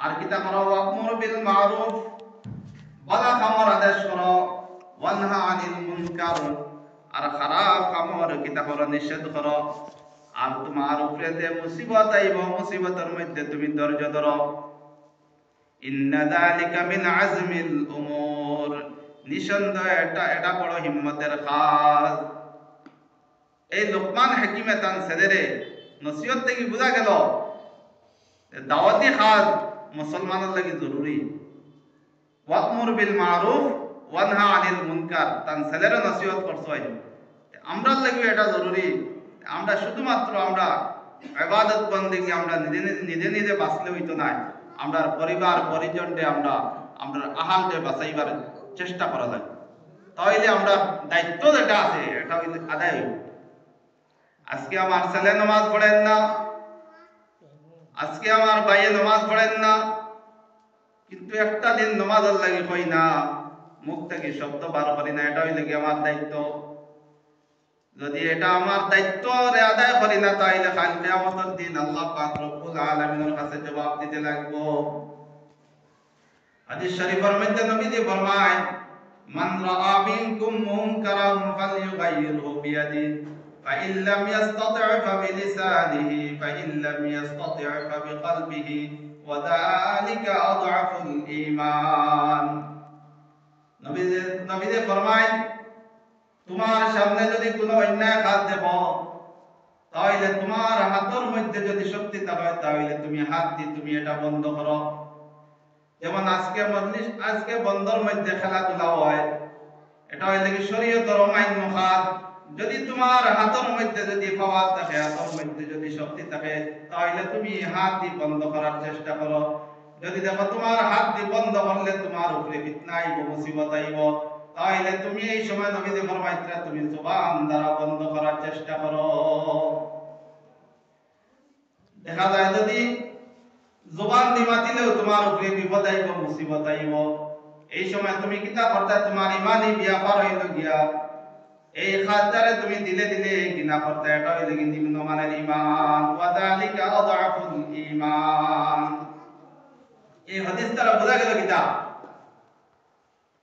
আর কিতা করো ওয়া'মুর বিল মা'রুফ ভালো কামের আদেশ করো ওয়ানহা আনিল মুনকার আর খারাপ কামের কিতা করো নিষেধ করো আর তোমার উপরে যে মুসিবত আইব মুসিবতের মধ্যে তুমি ধৈর্য ধরো ইন্না যালিকা মিন আজমিল উমুর নিঃসন্দেহে এটা বড় হিম্মতের কাজ। এই লোকমান হাকিমে তান ছেলেরে নসিহত থেকে বোঝা গেল দাওয়াতি কাজ মুসলমানের লাগি জরুরি। ওয়া'মুর বিল মা'রুফ ওয়ানহা আনিল মুনকার তান ছেলেরে নসিহত করছই আমরা লাগি এটা জরুরি। আমরা শুধুমাত্র আমরা ইবাদত বন্দেগী আমরা নিজে নিজে বাঁচলে হইতো না, আমরা পরিবার পরিজনকে আমরা আহালকে বাঁচাইবার চেষ্টা করা লাগে, তাহলে আমরা দায়িত্ব যেটা আছে এটা হইলে আদায় হইব। আজকে আমার ছেলে নামাজ পড়েন না, আজকে আমার ভাইয়ে নামাজ পড়েন না, কিন্তু একটা দিন নামাজের লাগি কই না, মুখ থেকে শব্দ বার করি না, এটা হইলে কি আমার দায়িত্ব? যদি এটা আমার দায়িত্ব আদায় করি না তাহলে কাল কিয়ামতের দিন আল্লাহ পাক রব্বুল আলামিনের কাছে জবাব দিতে লাগবো। হাদিস শরীফের মধ্যে নবীজি ফরমায় মান রাআ মিনকুম মুনকারান ফালইউগাইয়িরহু বিয়াদিহি ফাইন লাম ইস্তাতি' ফাবিলিসানিহি ফাইন লাম ইস্তাতি' ফাবিকলবিহি ওয়া যালিকা আযআফুল ঈমান। নবীজি ফরমায় তোমার সামনে যদি কোনো অন্যায় কাজ দেখো তাহলে তোমার হাতের মধ্যে যদি শক্তি থাকে তাহলে তুমি হাত দিয়ে তুমি এটা বন্ধ করো। যেমন আজকে বন্ধর মধ্যে খেলাধুলা হয়, এটা হইলে কি শরীয়তের অমান্য কাজ। যদি তোমার হাতের মধ্যে যদি পাওয়ার থাকে, হাতের মধ্যে যদি শক্তি থাকে তাহলে তুমি হাত দিয়ে বন্ধ করার চেষ্টা করো। যদি দেখো তোমার হাত দিয়ে বন্ধ করলে তোমার উপরে ফিতনা আইব, মুসিবত আইব, তাহলে তুমি এই সময় নবীজি ফরমাইতরা তুমি জবান দ্বারা বন্ধ করার চেষ্টা করো। দেখা যায় যদি জবান দি মাতিলেও তোমার উপরে বিপদ আইব, মুসিবত আইব, এই সময় তুমি কিতা করতে তোমার ইমানই ব্যাপার হইল গিয়া এই খাতারে তুমি দিলে দিলে কিনা করতে, এটা হইলে কি নিম্নমানের ঈমান। ওয়া যালিকা আযআফুল ঈমান। এই হাদিস দ্বারা বোঝা গেল কিতা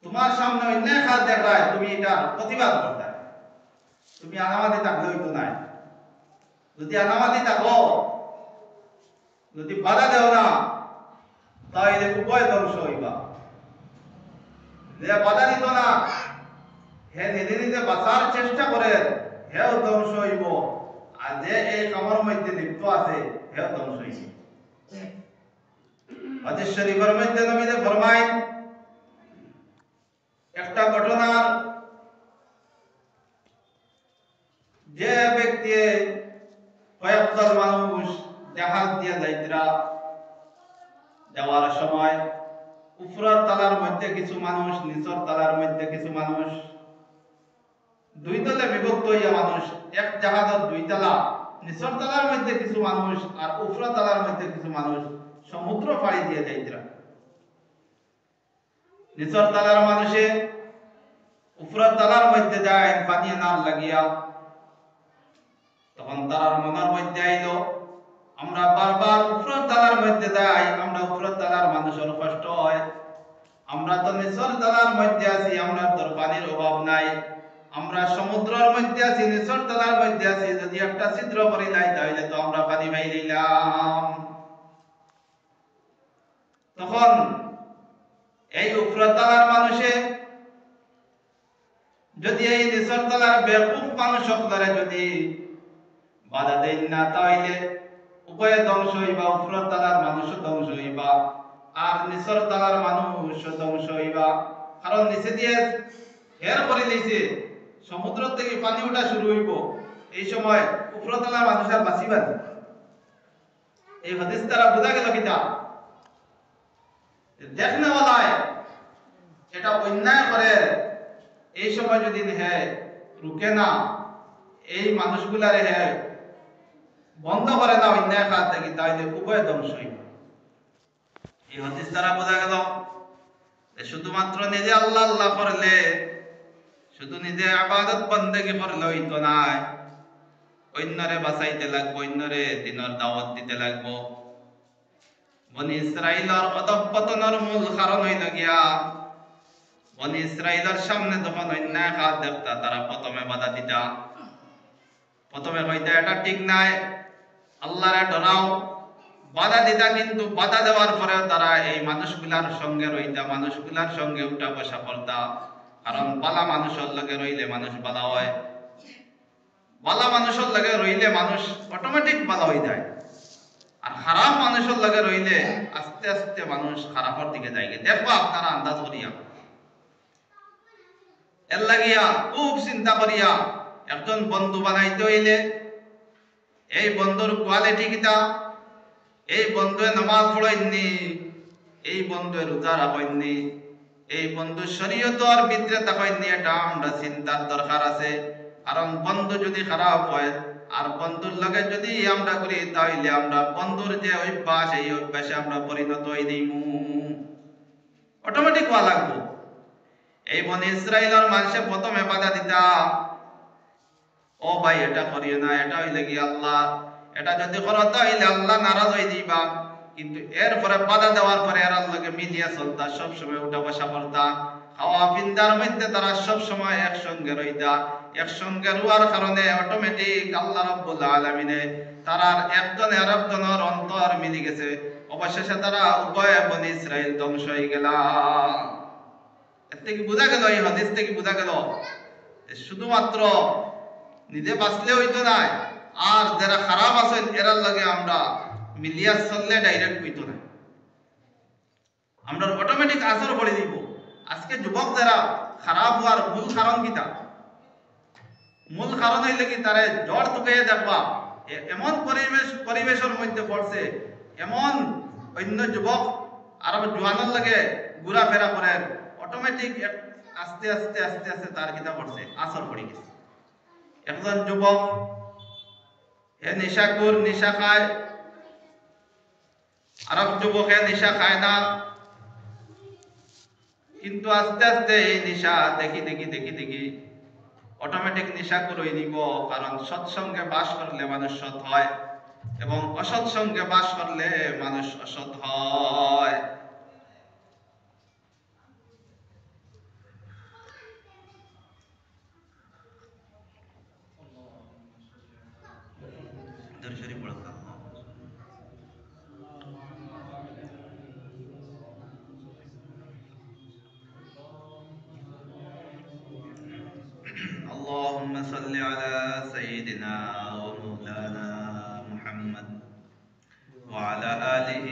তোমার সামনে অন্যায় কাজ দেখায় তুমি এটা প্রতিবাদ করতে, তুমি আনামাদি থাকলে হইতো না। যদি আনামাদি থাকো, যদি বাধা দেও না তাহলে উভয় ধ্বংস হইবা। যে বাধা দিত না হে নিজে নিজে বাঁচার চেষ্টা করে হেও ধ্বংস হইব, আর যে এই কামের মধ্যে লিপ্ত আছে হেও ধ্বংস হইছে। হাদিস শরীফের মধ্যে নবীজি ফরমায় একটা ঘটনার যে ব্যক্তি কয়েকদল মানুষ জাহাজ দিয়ে যাইতরা, যাওয়ার সময় উপরের তলার মধ্যে কিছু মানুষ, নিচের তলার মধ্যে কিছু মানুষ, দুই তলে বিভক্ত হইয়া মানুষ, এক জাহাজের দুই তলা, নিচের তলার মধ্যে কিছু মানুষ আর উপরের তলার মধ্যে কিছু মানুষ সমুদ্র পাড়ি দিয়ে যাইতরা। নিচের তলার মানুষে উপরের তলার মধ্যে যায় পানি আনার লাগিয়া, তখন তার মনের মধ্যে আইলো আমরা বারবার উপরের তলার মধ্যে যাই, আমরা উপরের তলার মানুষের কষ্ট হয়, আমরা তো নিচের তলার মধ্যে আছি, আমরা তোর পানির অভাব নাই, আমরা সমুদ্রের মধ্যে আছি, নিচের তলার মধ্যে আছি, যদি একটা ছিদ্র করি নাই তাহলে তো আমরা পানি পাই নিলাম। তখন এই উপরের তলার মানুষে যদি এই নিচের তলার বেকুফ মানুষ সকলে যদি বাধা দেন না তাহলে উভয়ে ধ্বংস হইবা, উপরের তলার মানুষও ধ্বংস হইবা আর নিচের তলার মানুষও ধ্বংস হইবা। কারণ নিচে দিয়ে হের করে লইছে, সমুদ্র থেকে পানি ওঠা শুরু হইব, এই সময় উপরের তলার মানুষ আর বাঁচিবা না। এই হাদিস দ্বারা বোঝা গেল কিতা দেখনেওয়ালায় এটা অন্যায় করে, এই সময় যদি হে রুকে না, এই মানুষগুলারে হে বন্ধ করে না অন্যায় কাজ থেকে, তাহলে উভয় ধ্বংস হইবে। এই হাদিস দ্বারা বোঝা গেল শুধুমাত্র নিজে আল্লাহ আল্লাহ করলে, শুধু নিজে ইবাদত বন্দেগী করলে হইতো না, অন্যরে বাঁচাইতে লাগবো, অন্যরে দিনের দাওয়াত দিতে লাগবো। বনি ইসরাইলের অধঃপতনের মূল কারণ হইল গিয়া বনি ইসরাইলের সামনে যখন অন্যায় কাজ দেখতা তারা প্রথমে বাধা দিতা, প্রথমে কইতা এটা ঠিক নাই, আল্লাহরে ডরাও, বাধা দিতা। কিন্তু বাধা দেওয়ার পরে তারা এই মানুষগুলার সঙ্গে রইতা, মানুষগুলার সঙ্গে উঠা বসা করতা। কারণ বালা মানুষের লগে রইলে মানুষ বালা হয়, বালা মানুষের লগে রইলে মানুষ অটোমেটিক বালা হয়ে যায়। আর খারাপ মানুষের লগে রইলে আস্তে আস্তে মানুষ খারাপের দিকে যায়। দেখবো আপনারা আন্দাজ করিয়া, এর লাগিয়া খুব চিন্তা করিয়া একজন বন্ধু বানাইতে হইলে এই বন্ধুর কোয়ালিটি কিতা, এই বন্ধুয়ে নামাজ পড়াইনি, এই বন্ধুয়ে রোজা রাখেননি, এই বন্ধু শরীয়তের ভিতরে তাকাইনি, এটা আমরা চিন্তার দরকার আছে। কারণ বন্ধু যদি খারাপ হয় আর বন্ধুর লগে যদি আমরা করি তাহলে আমরা বন্ধুর যে অভ্যাস এই অভ্যাসে আমরা পরিণত হয়ে দিমু, অটোমেটিক হওয়া লাগবো। এই বনি ইসরাইলের মানুষে প্রথমে বাধা দিতা, ও ভাই এটা করিও না, এটা হইলে কি আল্লাহ, এটা যদি করো তাহলে আল্লাহ নারাজ হয়ে দিবা। কিন্তু এরপরে বাধা দেওয়ার পরে এর লগে মিলিয়া চলতা, সবসময় উঠা বসা করতা, খাওয়া পিন্দার মধ্যে তারা সবসময় একসঙ্গে রইতা। একসঙ্গে রুয়ার কারণে অটোমেটিক আল্লাহ রাব্বুল আলামিনে তারার একজনের আরেকজনের অন্তর মিলি গেছে। অবশেষে তারা উভয় বনি ইসরাইল ধ্বংস হয়ে গেল। এর থেকে বোঝা গেল, এই হাদিস থেকে বোঝা গেল শুধুমাত্র নিজে বাঁচলে হইতো না, আর যারা খারাপ আছেন এরার লগে আমরা মিলিয়া চললে ডাইরেক্ট হইতো না, আমরা অটোমেটিক আসর করে দিব। আজকে যুবক যারা খারাপ হওয়ার মূল কারণ কিতা, মূল কারণ হইলে কি তারা জ্বর তুকে দেখবা এমন পরিবেশের মধ্যে পড়ছে, এমন অন্য যুবক আর জোয়ানোর লাগে ঘোরাফেরা করেন, অটোমেটিক আস্তে আস্তে আস্তে আস্তে তার কিতা করছে আসর পড়ে গেছে। একজন যুবক এ নেশাখোর, নেশা খায়, আর এক যুবক এ নেশা খায় না, কিন্তু আস্তে আস্তে এই নেশা দেখি দেখি দেখি দেখি অটোমেটিক নেশাখোর হয়ে নিব। কারণ সৎসঙ্গে বাস করলে মানুষ সৎ হয় এবং অসৎ সঙ্গে বাস করলে মানুষ অসৎ হয়। اللهم صل على سيدنا ومولانا محمد وعلى آله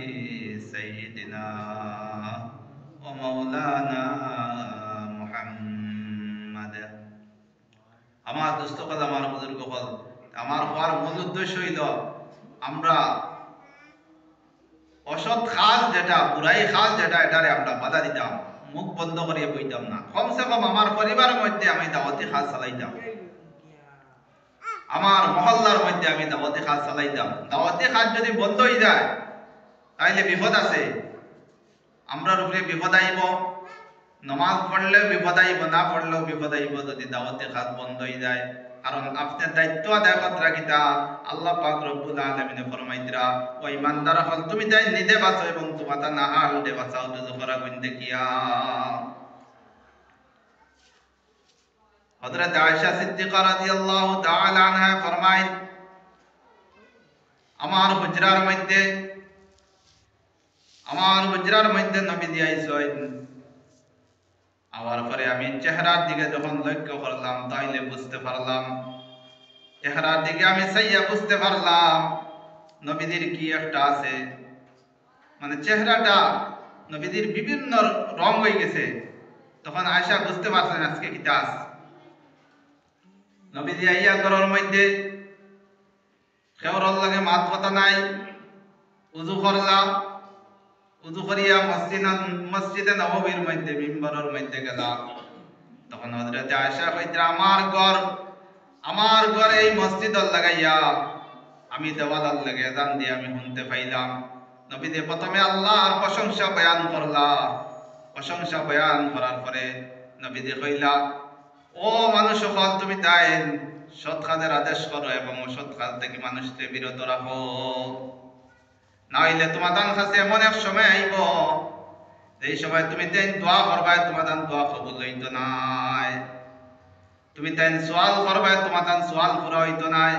سيدنا ومولانا محمد। আমার দোস্তকল, আমার বুজুর্গকল, আমার হওয়ার মূল উদ্দেশ্য হইল আমরা অসৎ খাস যেটা, বুড়াই খাস যেটা, এটারে আমরা বাধা দিতাম, মুখ বন্ধ করিয়ে বইতাম না। কমসে কম আমার পরিবারের মধ্যে আমি দাওয়াতি খাস চালাইতাম, আমার মহল্লার মধ্যে আমি দাওয়াতি খাস চালাইতাম। দাওয়াতি খাস যদি বন্ধ হয়ে যায় তাইলে বিপদ আছে, আমরার উপরে বিপদ আইব। নমাজ পড়লেও বিপদ আইব, না পড়লেও বিপদ আইব যদি দাওয়াতি খাস বন্ধ হয়ে যায়। কারণ আপনার দায়িত্ব আদায় করতে কিতা আল্লাহ পাক রব্বুল আলামিনে ফরমাইতরা, ও ইমানদার হল তুমি তাই নিজে বাঁচো এবং তোমাতা না হাল দে বাঁচাও দুজখরা গুণ দেখিয়া। হযরত আয়েশা সিদ্দিকা রাদিয়াল্লাহু তাআলা আনহা ফরমায়, আমার হুজরার মধ্যে নবী আইছেন, আওয়ার পরে আমি চেহারার দিকে যখন লক্ষ্য করলাম তাইলে বুঝতে পারলাম, চেহারার দিকে আমি সাইয়া বুঝতে পারলাম নবীদের কি একটা আছে, মানে চেহারাটা নবীদের বিভিন্ন রং হয়ে গেছে। তখন আয়েশা বুঝতে পারছেন আজকে কিতা আছে। নবীজি আইয়া ঘরের মধ্যে কেউর লাগে মাত কথা নাই, উজু করলাম, উজু করিয়া মসজিদে নববীর মধ্যে মিম্বরের মধ্যে গেলাম। তখন হযরত আয়েশা কইরা, আমার ঘর এই মসজিদর লাগাইয়া আমি দেওয়ালার লাগে আযান দিয়ে আমি শুনতে পাইলাম নবীজি প্রথমে আল্লাহর প্রশংসা বয়ান করলা। প্রশংসা বয়ান করার পরে নবীজি কইলা, ও মানুষ সকল, তুমি তাই সৎ কাজের আদেশ করো এবং অসৎ কাজ থেকে মানুষকে বিরত রাখো। না হইলে তোমাদের কাছে এমন এক সময় আইব এই সময় তুমি তেন দোয়া করবাই তোমাদের দোয়া কবুল হইতো নাই, তুমি তেন সোয়াল করবাই তোমাদের সোয়াল পুরা হইতো নাই,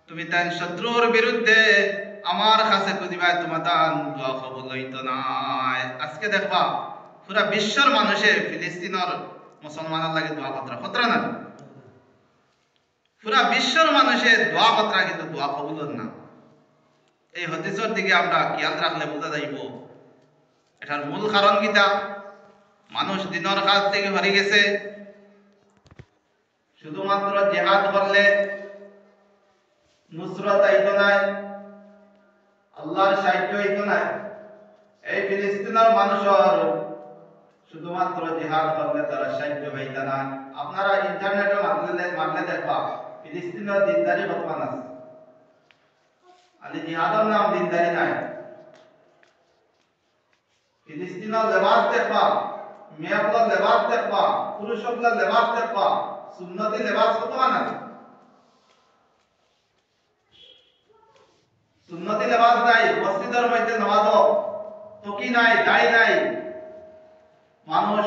তুমি তেন শত্রুর বিরুদ্ধে আমার কাছে খুঁজিবাই তোমাদের দোয়া কবুল হইতো নাই। আজকে দেখবা পুরা বিশ্বর মানুষে ফিলিস্তিনের মুসলমানের লাগে দোয়া খতরা না, পুরা বিশ্বর মানুষে দোয়া খতরা কিন্তু দোয়া কবুল না। এই হদিসের দিকে আমরা খেয়াল রাখলে বোঝা যাইব এটার মূল কারণ কিটা। মানুষ দিনের কাজ থেকে হরে গেছে, শুধুমাত্র জিহাদ করলে নুসরত আইতো নাই, আল্লাহর সাহায্য হইতো নাই। এই ফিলিস্তিনের মানুষের শুধুমাত্র জিহাদ করলে তারা সাহায্য হইতো না। আপনারা ইন্টারনেটে মারলে দেখবা ফিলিস্তিনের দিনদারি বর্তমান আছে, আলি জিহাদের নাম দিনদারি নাই। ফিলিস্তিনের লেবাস দেখবা, মেয়েগুলোর লেবাস দেখবা, পুরুষগুলোর লেবাস দেখবা, সুন্নতি লেবাস বর্তমান আছে। সুন্নতি লেবাস নাই, মসজিদের মধ্যে নামাজ তকি নাই, দাই নাই, মানুষ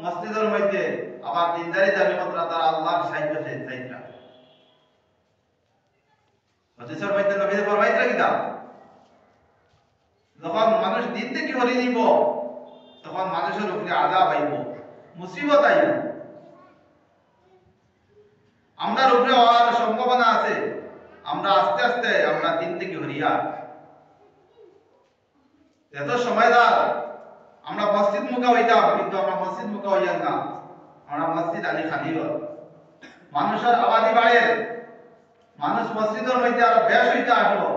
মসজিদের মধ্যে আবার দিনদারি দাবি করতে তারা আল্লাহর সাহায্য চাইতা। হাদিসের মধ্যে নবী ফরমাইতা কিটা, যখন মানুষ দিন থেকে হরি নিব তখন মানুষের উপরে আযাব আইব, মুসিবত আইব। আমরার উপরে হওয়ার সম্ভাবনা আছে, আমরা আস্তে আস্তে আমরা দিন থেকে হরিয়া এত সময়দার আমরা মসজিদ মুখা হইতাম, কিন্তু আমরা মসজিদ মুখা হইয়াম না, আমরা মসজিদ আলী খালি হয়। মানুষের আবাদি বাড়ে, মানুষ মসজিদের মধ্যে আরো বেশ হইতে আসলো,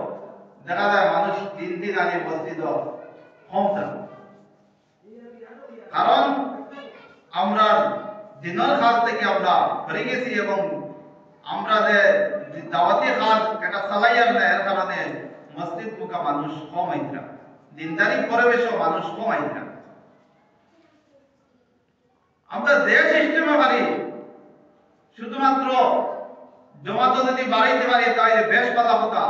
দেখা যায় মানুষ দিন দিন আলী মসজিদ কম থাকে। কারণ আমরা দিনের কাজ থেকে আমরা হরে গেছি এবং আমরা যে দাওয়াতি কাজ এটা চালাইয়ার না, এর কারণে মসজিদ মুখা মানুষ কম আইতা, দিনদারি পরিবেশও মানুষ কম আইতা। আমরা যে সিস্টেমে পারি শুধুমাত্র জমাত যদি বাড়াইতে পারি তাহলে বেশ পালা কথা,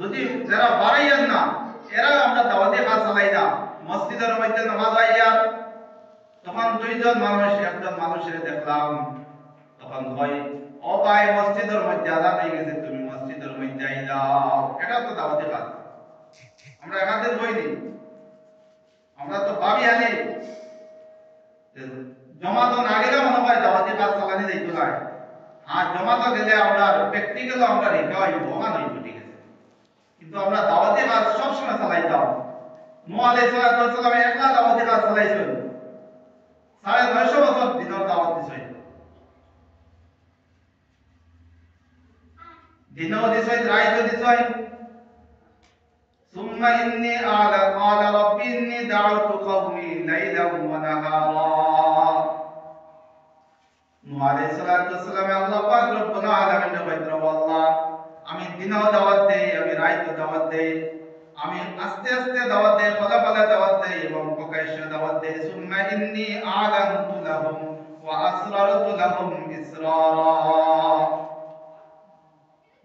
যদি যারা বাড়াইয়ান না এরা আমরা দাওয়াতি কাজ চালাই না, মসজিদের মধ্যে নামাজ আইয়ার তখন দুইজন মানুষ একজন মানুষের দেখলাম তখন কই ও ভাই মসজিদের মধ্যে আযান হয়ে গেছে, তুমি মসজিদের মধ্যে আই যাও, এটা তো দাওয়াতি কাজ। আমরা একাদের বইনি, আমরা তো ভাবি আনি জমাত না গেলে মনে হয় দাওয়াতি কাজ চালানি যাইতো না, আর জমাত গেলে আমরা প্র্যাকটিক্যাল আমরা রেখা হইব ওখানে হইব, ঠিক আছে। কিন্তু আমরা দাওয়াতি কাজ সবসময় চালাইতাম। নূহ আলাইহিস সালাম একলা দাওয়াতি কাজ চালাইছেন, 950 বছর দিনের দাওয়াত দিছেন, দিনও দিছেন, রাইতও দিছেন। ثم إني قال رب إني دعوت قومي ليلا ونهارا। নূহ আলাইহিস সালাম আল্লাহ পাক রব্বুল আলামিন কইতরা আল্লাহ আমি দিনও দাওয়াত দেই, আমি রাইতও দাওয়াত দেই, আমি আস্তে আস্তে দাওয়াত দেই, খোলাফালা দাওয়াত দেই এবং প্রকাশ্যে দাওয়াত দেই। সুম্মা ইন্নী আ'লানতু লাহুম ওয়া আসরারতু লাহুম ইসরারা।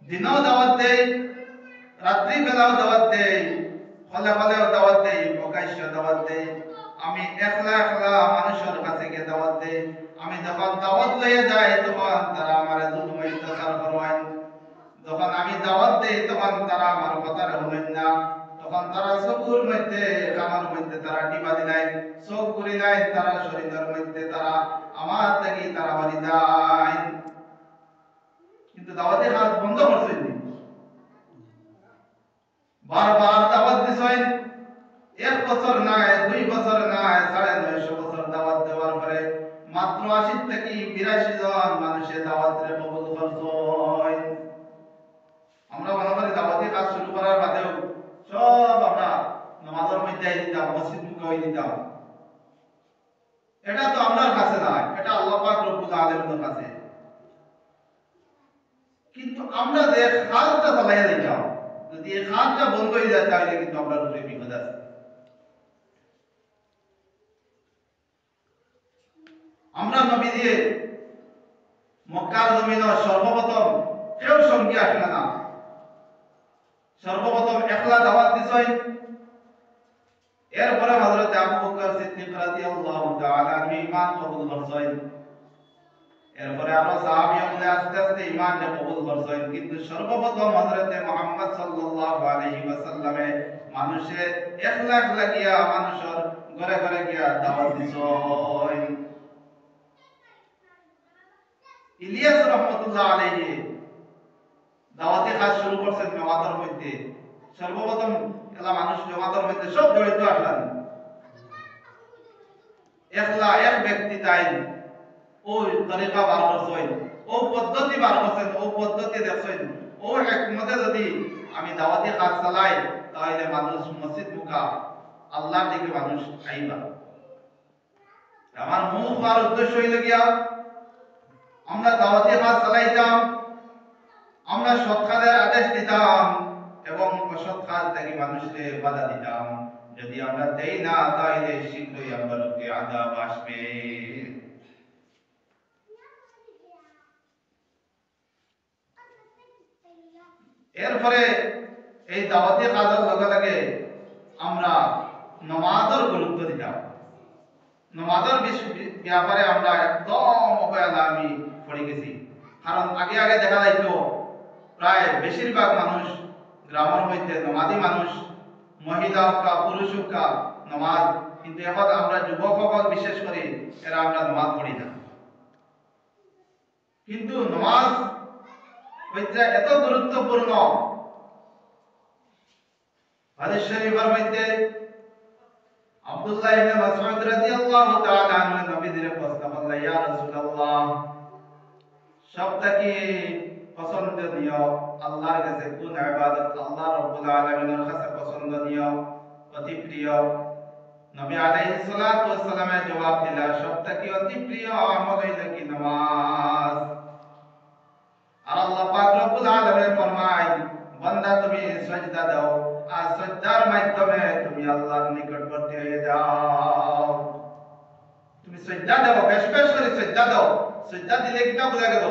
দিনও দাওয়াত দেই, রাত্রি বেলাও দাওয়াত দেই, খোলাফালাও দাওয়াত দেই, প্রকাশ্যে দাওয়াত দেই। আমি একলা একলা মানুষের কাছে গিয়ে দাওয়াত দেই। আমি যখন দাওয়াত লইয়া যাই তখন তারা আমার জুলুম অত্যাচার করেন, যখন আমি দাওয়াত দেই তখন তারা আমার কথা শুনেন না, তখন তারা চকুর মধ্যে কানের মধ্যে তারা টিপা দিলেন, চোখ করিলেন, তারা শরীরের মধ্যে তারা আমার থেকে তারা হরি যায়, কিন্তু দাওয়াতের কাজ বন্ধ করছেন। বারবার দাওয়াত দিছেন, 1 বছর নয়, 2 বছর নয়, 950 বছর দাওয়াত দেওয়ার পরে মাত্র 80 থেকে 82 জন মানুষের দাওয়াতের কবুল করছেন। আমরা মনে করি দাওয়াতি কাজ শুরু করার বাদেও সব আমরা নামাজের মধ্যে দিতাম, মসজিদ মুখে হয়ে দিতাম। এটা তো আমার কাছে না, এটা আল্লাহ পাক রব্বুল আলামিনের কাছে। কিন্তু আমরা যে কাজটা চালাইয়া দিতাম, যদি এই কাজটা বন্ধ হয়ে যায় তাহলে কিন্তু আমরা উপরে বিপদ আছে। আমরা নবীজি মক্কার জমিনে সর্বপ্রথম কেউ সঙ্গী আসলে না, সর্বপ্রথম একলা দাওয়াত দিছই, এরপরে হযরত আবু বকর সিদ্দিক রাদিয়াল্লাহু তাআলা ঈমান কবুল করছেন, এরপরে আরো সাহাবীরা আস্তে আস্তে ঈমানকে কবুল করছেন। কিন্তু সর্বপ্রথম হযরত মুহাম্মদ সাল্লাল্লাহু আলাইহি ওয়াসাল্লামে মানুষে একলা একলা গিয়া মানুষের ঘরে ঘরে গিয়া দাওয়াত দিছই। ইলিয়াস রাহমাতুল্লাহ আলাইহি দাওয়াতি কাজ শুরু করছেন জমাতের মধ্যে। সর্বপ্রথম এলা মানুষ জমাতের মধ্যে সব জড়িত আসলেন, একলা এক ব্যক্তি তাই ওই তরিকা বার করছেন, ও পদ্ধতি বার করছেন, ও পদ্ধতি দেখছেন, ও হিকমতে যদি আমি দাওয়াতি কাজ চালাই তাহলে মানুষ মসজিদ মুখা আল্লাহর দিকে মানুষ আইবা। আমার মূল হওয়ার উদ্দেশ্য হইল গিয়া আমরা দাওয়াতি কাজ চালাইতাম, আমরা সৎ কাজের আদেশ দিতাম এবং অসৎ কাজ থেকে মানুষকে বাধা দিতাম। যদি আমরা দেই না তাহলে শীঘ্রই আমরা লোকে আযাব আসবে। এরপরে এই দাওয়াতি কাজের লগে লগে আমরা নামাজের গুরুত্ব দিতাম। নামাজের ব্যাপারে আমরা একদম অবহেলা আমি পড়ে গেছি। কারণ আগে আগে দেখা যাইতো প্রায় বেশিরভাগ মানুষ গ্রামের মধ্যে নামাজি মানুষ, মহিলা হোক পুরুষ হোক নামাজ, কিন্তু এখন আমরা যুবক সকল বিশেষ করে এরা আমরা নামাজ পড়ি না। কিন্তু নামাজ হইতে এত গুরুত্বপূর্ণ, হাদিস শরীফের মধ্যে আব্দুল্লাহ ইবনে মাসউদ রাদিয়াল্লাহু তাআলা আনহু নবীজির প্রশ্ন করলেন, ইয়া রাসূলুল্লাহ, সবথেকে পছন্দনীয় আল্লাহর কাছে কোন ইবাদত আল্লাহ রাব্বুল আলামিনের কাছে পছন্দনীয় অতি প্রিয়? নবী আলাইহিস সালাতু ওয়াস সালামের জবাব দিলেন, সবথেকে অতি প্রিয় আমল হইল কি নামাজ। আর আল্লাহ পাক রব্বুল আলামিন ফরমায়, বান্দা তুমি সিজদা দাও, আর সিজদার মাধ্যমে তুমি আল্লাহর নিকটবর্তী হয়ে যাও। তুমি সিজদা দাও, বেশ বেশ করে সিজদা দাও। সিজদা দিলে কিটা বোঝা গেল?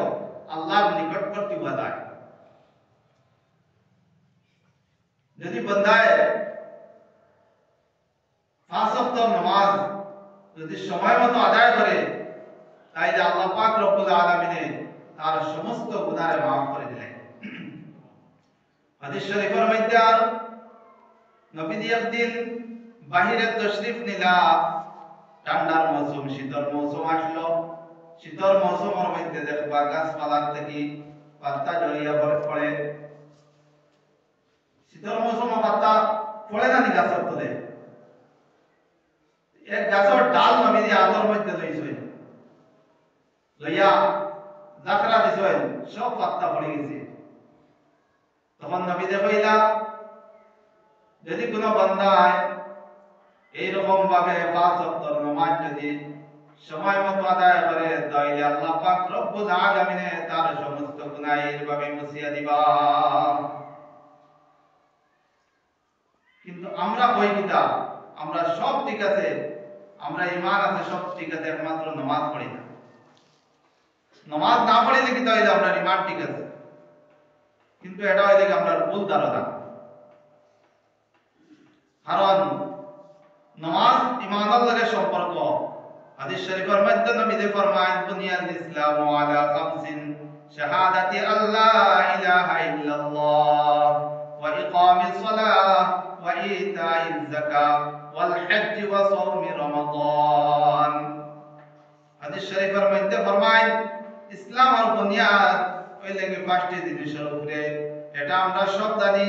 আল্লাহর নিকটবর্তী হওয়া যায়। যদি বান্দায় পাঁচ ওয়াক্ত নামাজ যদি সময় মতো আদায় করে, তাইলে আল্লাহ পাক রব্বুল আলামিন তার সমস্ত গুনাহ মাফ করে দিলেন। হাদিস শরীফের মধ্যে আর নবীজি একদিন বাহিরে তশরিফ নিলা, ঠান্ডার মৌসুম, শীতল মৌসুম আসলো। শীতল মৌসুমের মধ্যে দেখবা গাছপালার থেকে পাতা জড়িয়ে পড়ে। শীতল মৌসুমে পাতা পড়ে না নি গাছের তলে? এক গাছের ডাল নবীজি আলোর মধ্যে লইছেন, লইয়া জাকরা দিছেন, সব পাতা পড়ে গেছে। তখন নবীজি কইলা, যদি কোনো বান্দায় এইরকম ভাবে পাঁচ ওয়াক্ত নামাজ যদি সময় মতো আদায় করে, তাহলে আল্লাহ পাক রব্বুল আলামিন তার সমস্ত গুনাহ এইভাবে মুছিয়া দিবা। কিন্তু আমরা কই কিতা, আমরা সব ঠিক আছে, আমরা ঈমান আছে, সব ঠিক আছে, একমাত্র নামাজ পড়ি না। নামাজ না পড়িলে কি তাহলে আমরা ঈমান ঠিক আছে, কিন্তু এটা হইলে আমরা ভুল ধারণা। কারণ নামাজ ঈমানের লগে সম্পর্ক। হাদিস শরীফের মধ্যে নবীজি ফরমায়, বুনিয়াল ইসলামু আলা খামসিন, শাহাদাতি আল্লা ইলাহা ইল্লাল্লাহ ওয়া ইকামিস সালাহ ওয়া ইতাইজ যাকাত ওয়াল হজ্জ ওয়া সাওমি রমাদান। হাদিস শরীফের মধ্যে ফরমায়, ইসলামের বুনিয়াদ হইলে কি পাঁচটি জিনিসের উপরে। এটা আমরা সব জানি।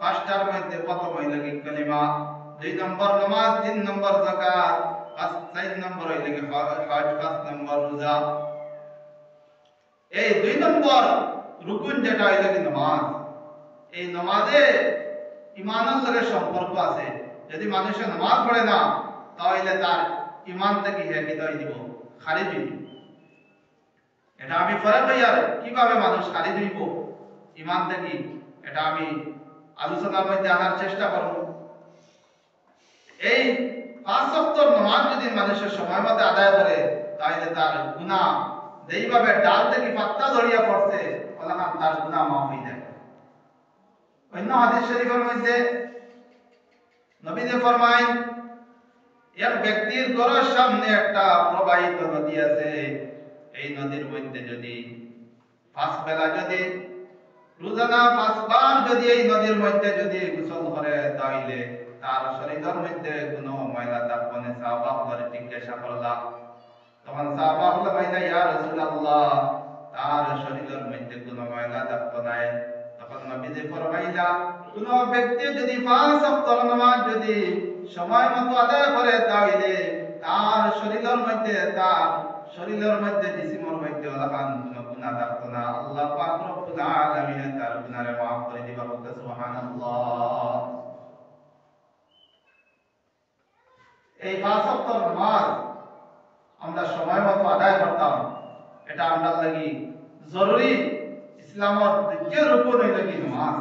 পাঁচটার মধ্যে প্রথম হইল কি কালিমা, 2 নম্বর নামাজ, 3 নম্বর যাকাত, 4 নম্বর হইল কি হজ, 5 নম্বর রোজা। এই 2 নম্বর রুকুন যেটা হইল কি নামাজ, এই নামাজে ঈমানের লগে সম্পর্ক আছে। যদি মানুষে নামাজ পড়ে না, তাহলে তার ঈমান থেকে কি হয়ে দিব, খারিজ হয়ে দিব। এটা আমি পরে কইয়ার কিভাবে মানুষ খারিজ হইব ঈমান থেকে, এটা আমি আলোচনার মধ্যে আনার চেষ্টা করব। এই পাঁচ ওয়াক্ত নামাজ যদি মানুষের সময় মতো আদায় করে, তাহলে তার গুনাহ যেইভাবে ডাল থেকে পাতা জড়িয়ে পড়ছে, ওলাখান তার গুনাহ মাফ হয়ে যায়। অন্য হাদিস শরীফের মধ্যে নবী যে ফরমায় এক ব্যক্তির ঘরের সামনে একটা প্রবাহিত নদী আছে, এই নদীর মধ্যে যদি পাঁচ বেলা যদি রোজানা পাঁচবার যদি এই নদীর মধ্যে যদি গোসল করে তাইলে তার শরীরের মধ্যে কোনো ময়লা থাকবে না। সাহাবাগণ জিজ্ঞাসা করলাম, তখন সাহাবাগণ বললেন, ইয়া রাসূলুল্লাহ, তার শরীরের মধ্যে কোনো ময়লা থাকবে না। তখন নবীজি ফরমাইলা, কোন ব্যক্তি যদি পাঁচ ওয়াক্ত নামাজ যদি সময় মতো আদায় করে তাইলে তার শরীরের মধ্যে জিসিমের মধ্যে ওলাখান কোনো গুনাহ থাকতো না। আল্লাহ পাক রব্বুল আলামিন তার গুনাহকে মাফ করে দিবা। বলতে সুবহানাল্লাহ। এই পাঁচ ওয়াক্ত নামাজ আমরা সময় মতো আদায় করতাম, এটা আমরা লাগি জরুরি। ইসলামের দ্বিতীয় রুকন হইল কি নামাজ।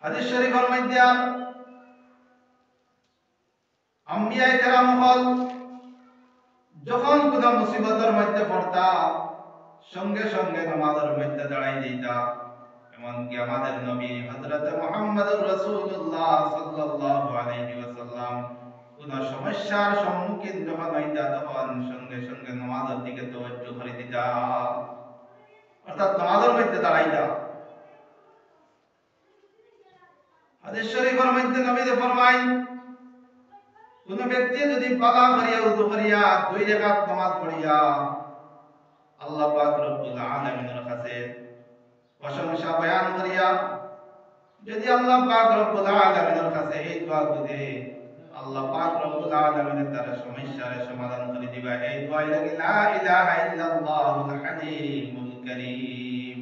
হাদিস শরীফের মধ্যে আম্বিয়ায়ে কেরাম হল যখন কোন মুসিবতের মধ্যে পড়তা সঙ্গে সঙ্গে নামাজের মধ্যে দাঁড়াই দিতা। এমনকি আমাদের নবী হযরত মুহাম্মদুর রাসূলুল্লাহ সাল্লাল্লাহু আলাইহি ওয়াসাল্লাম কোন সমস্যার সম্মুখীন যখন হইতা তখন সঙ্গে সঙ্গে নামাজের দিকে তাওয়াজ্জু করে দিতা, অর্থাৎ নামাজের মধ্যে দাঁড়াইতা। হাদিস শরীফের মধ্যে নবী ফরমায়, কোন ব্যক্তি যদি পালা করিয়া উযু করিয়া দুই রাকাত নামাজ পড়িয়া আল্লাহ পাক রব্বুল আলামিনের কাছে প্রশংসা বয়ান করিয়া যদি আল্লাহ পাক রব্বুল আলামিনের কাছে এই দোয়া করে, আল্লাহ পাক রব্বুল আলামিন তার সমস্যার সমাধান করে দিবা। এই দোয়া লাগি লা ইলাহা ইল্লাল্লাহুল হালিমুল কারীম,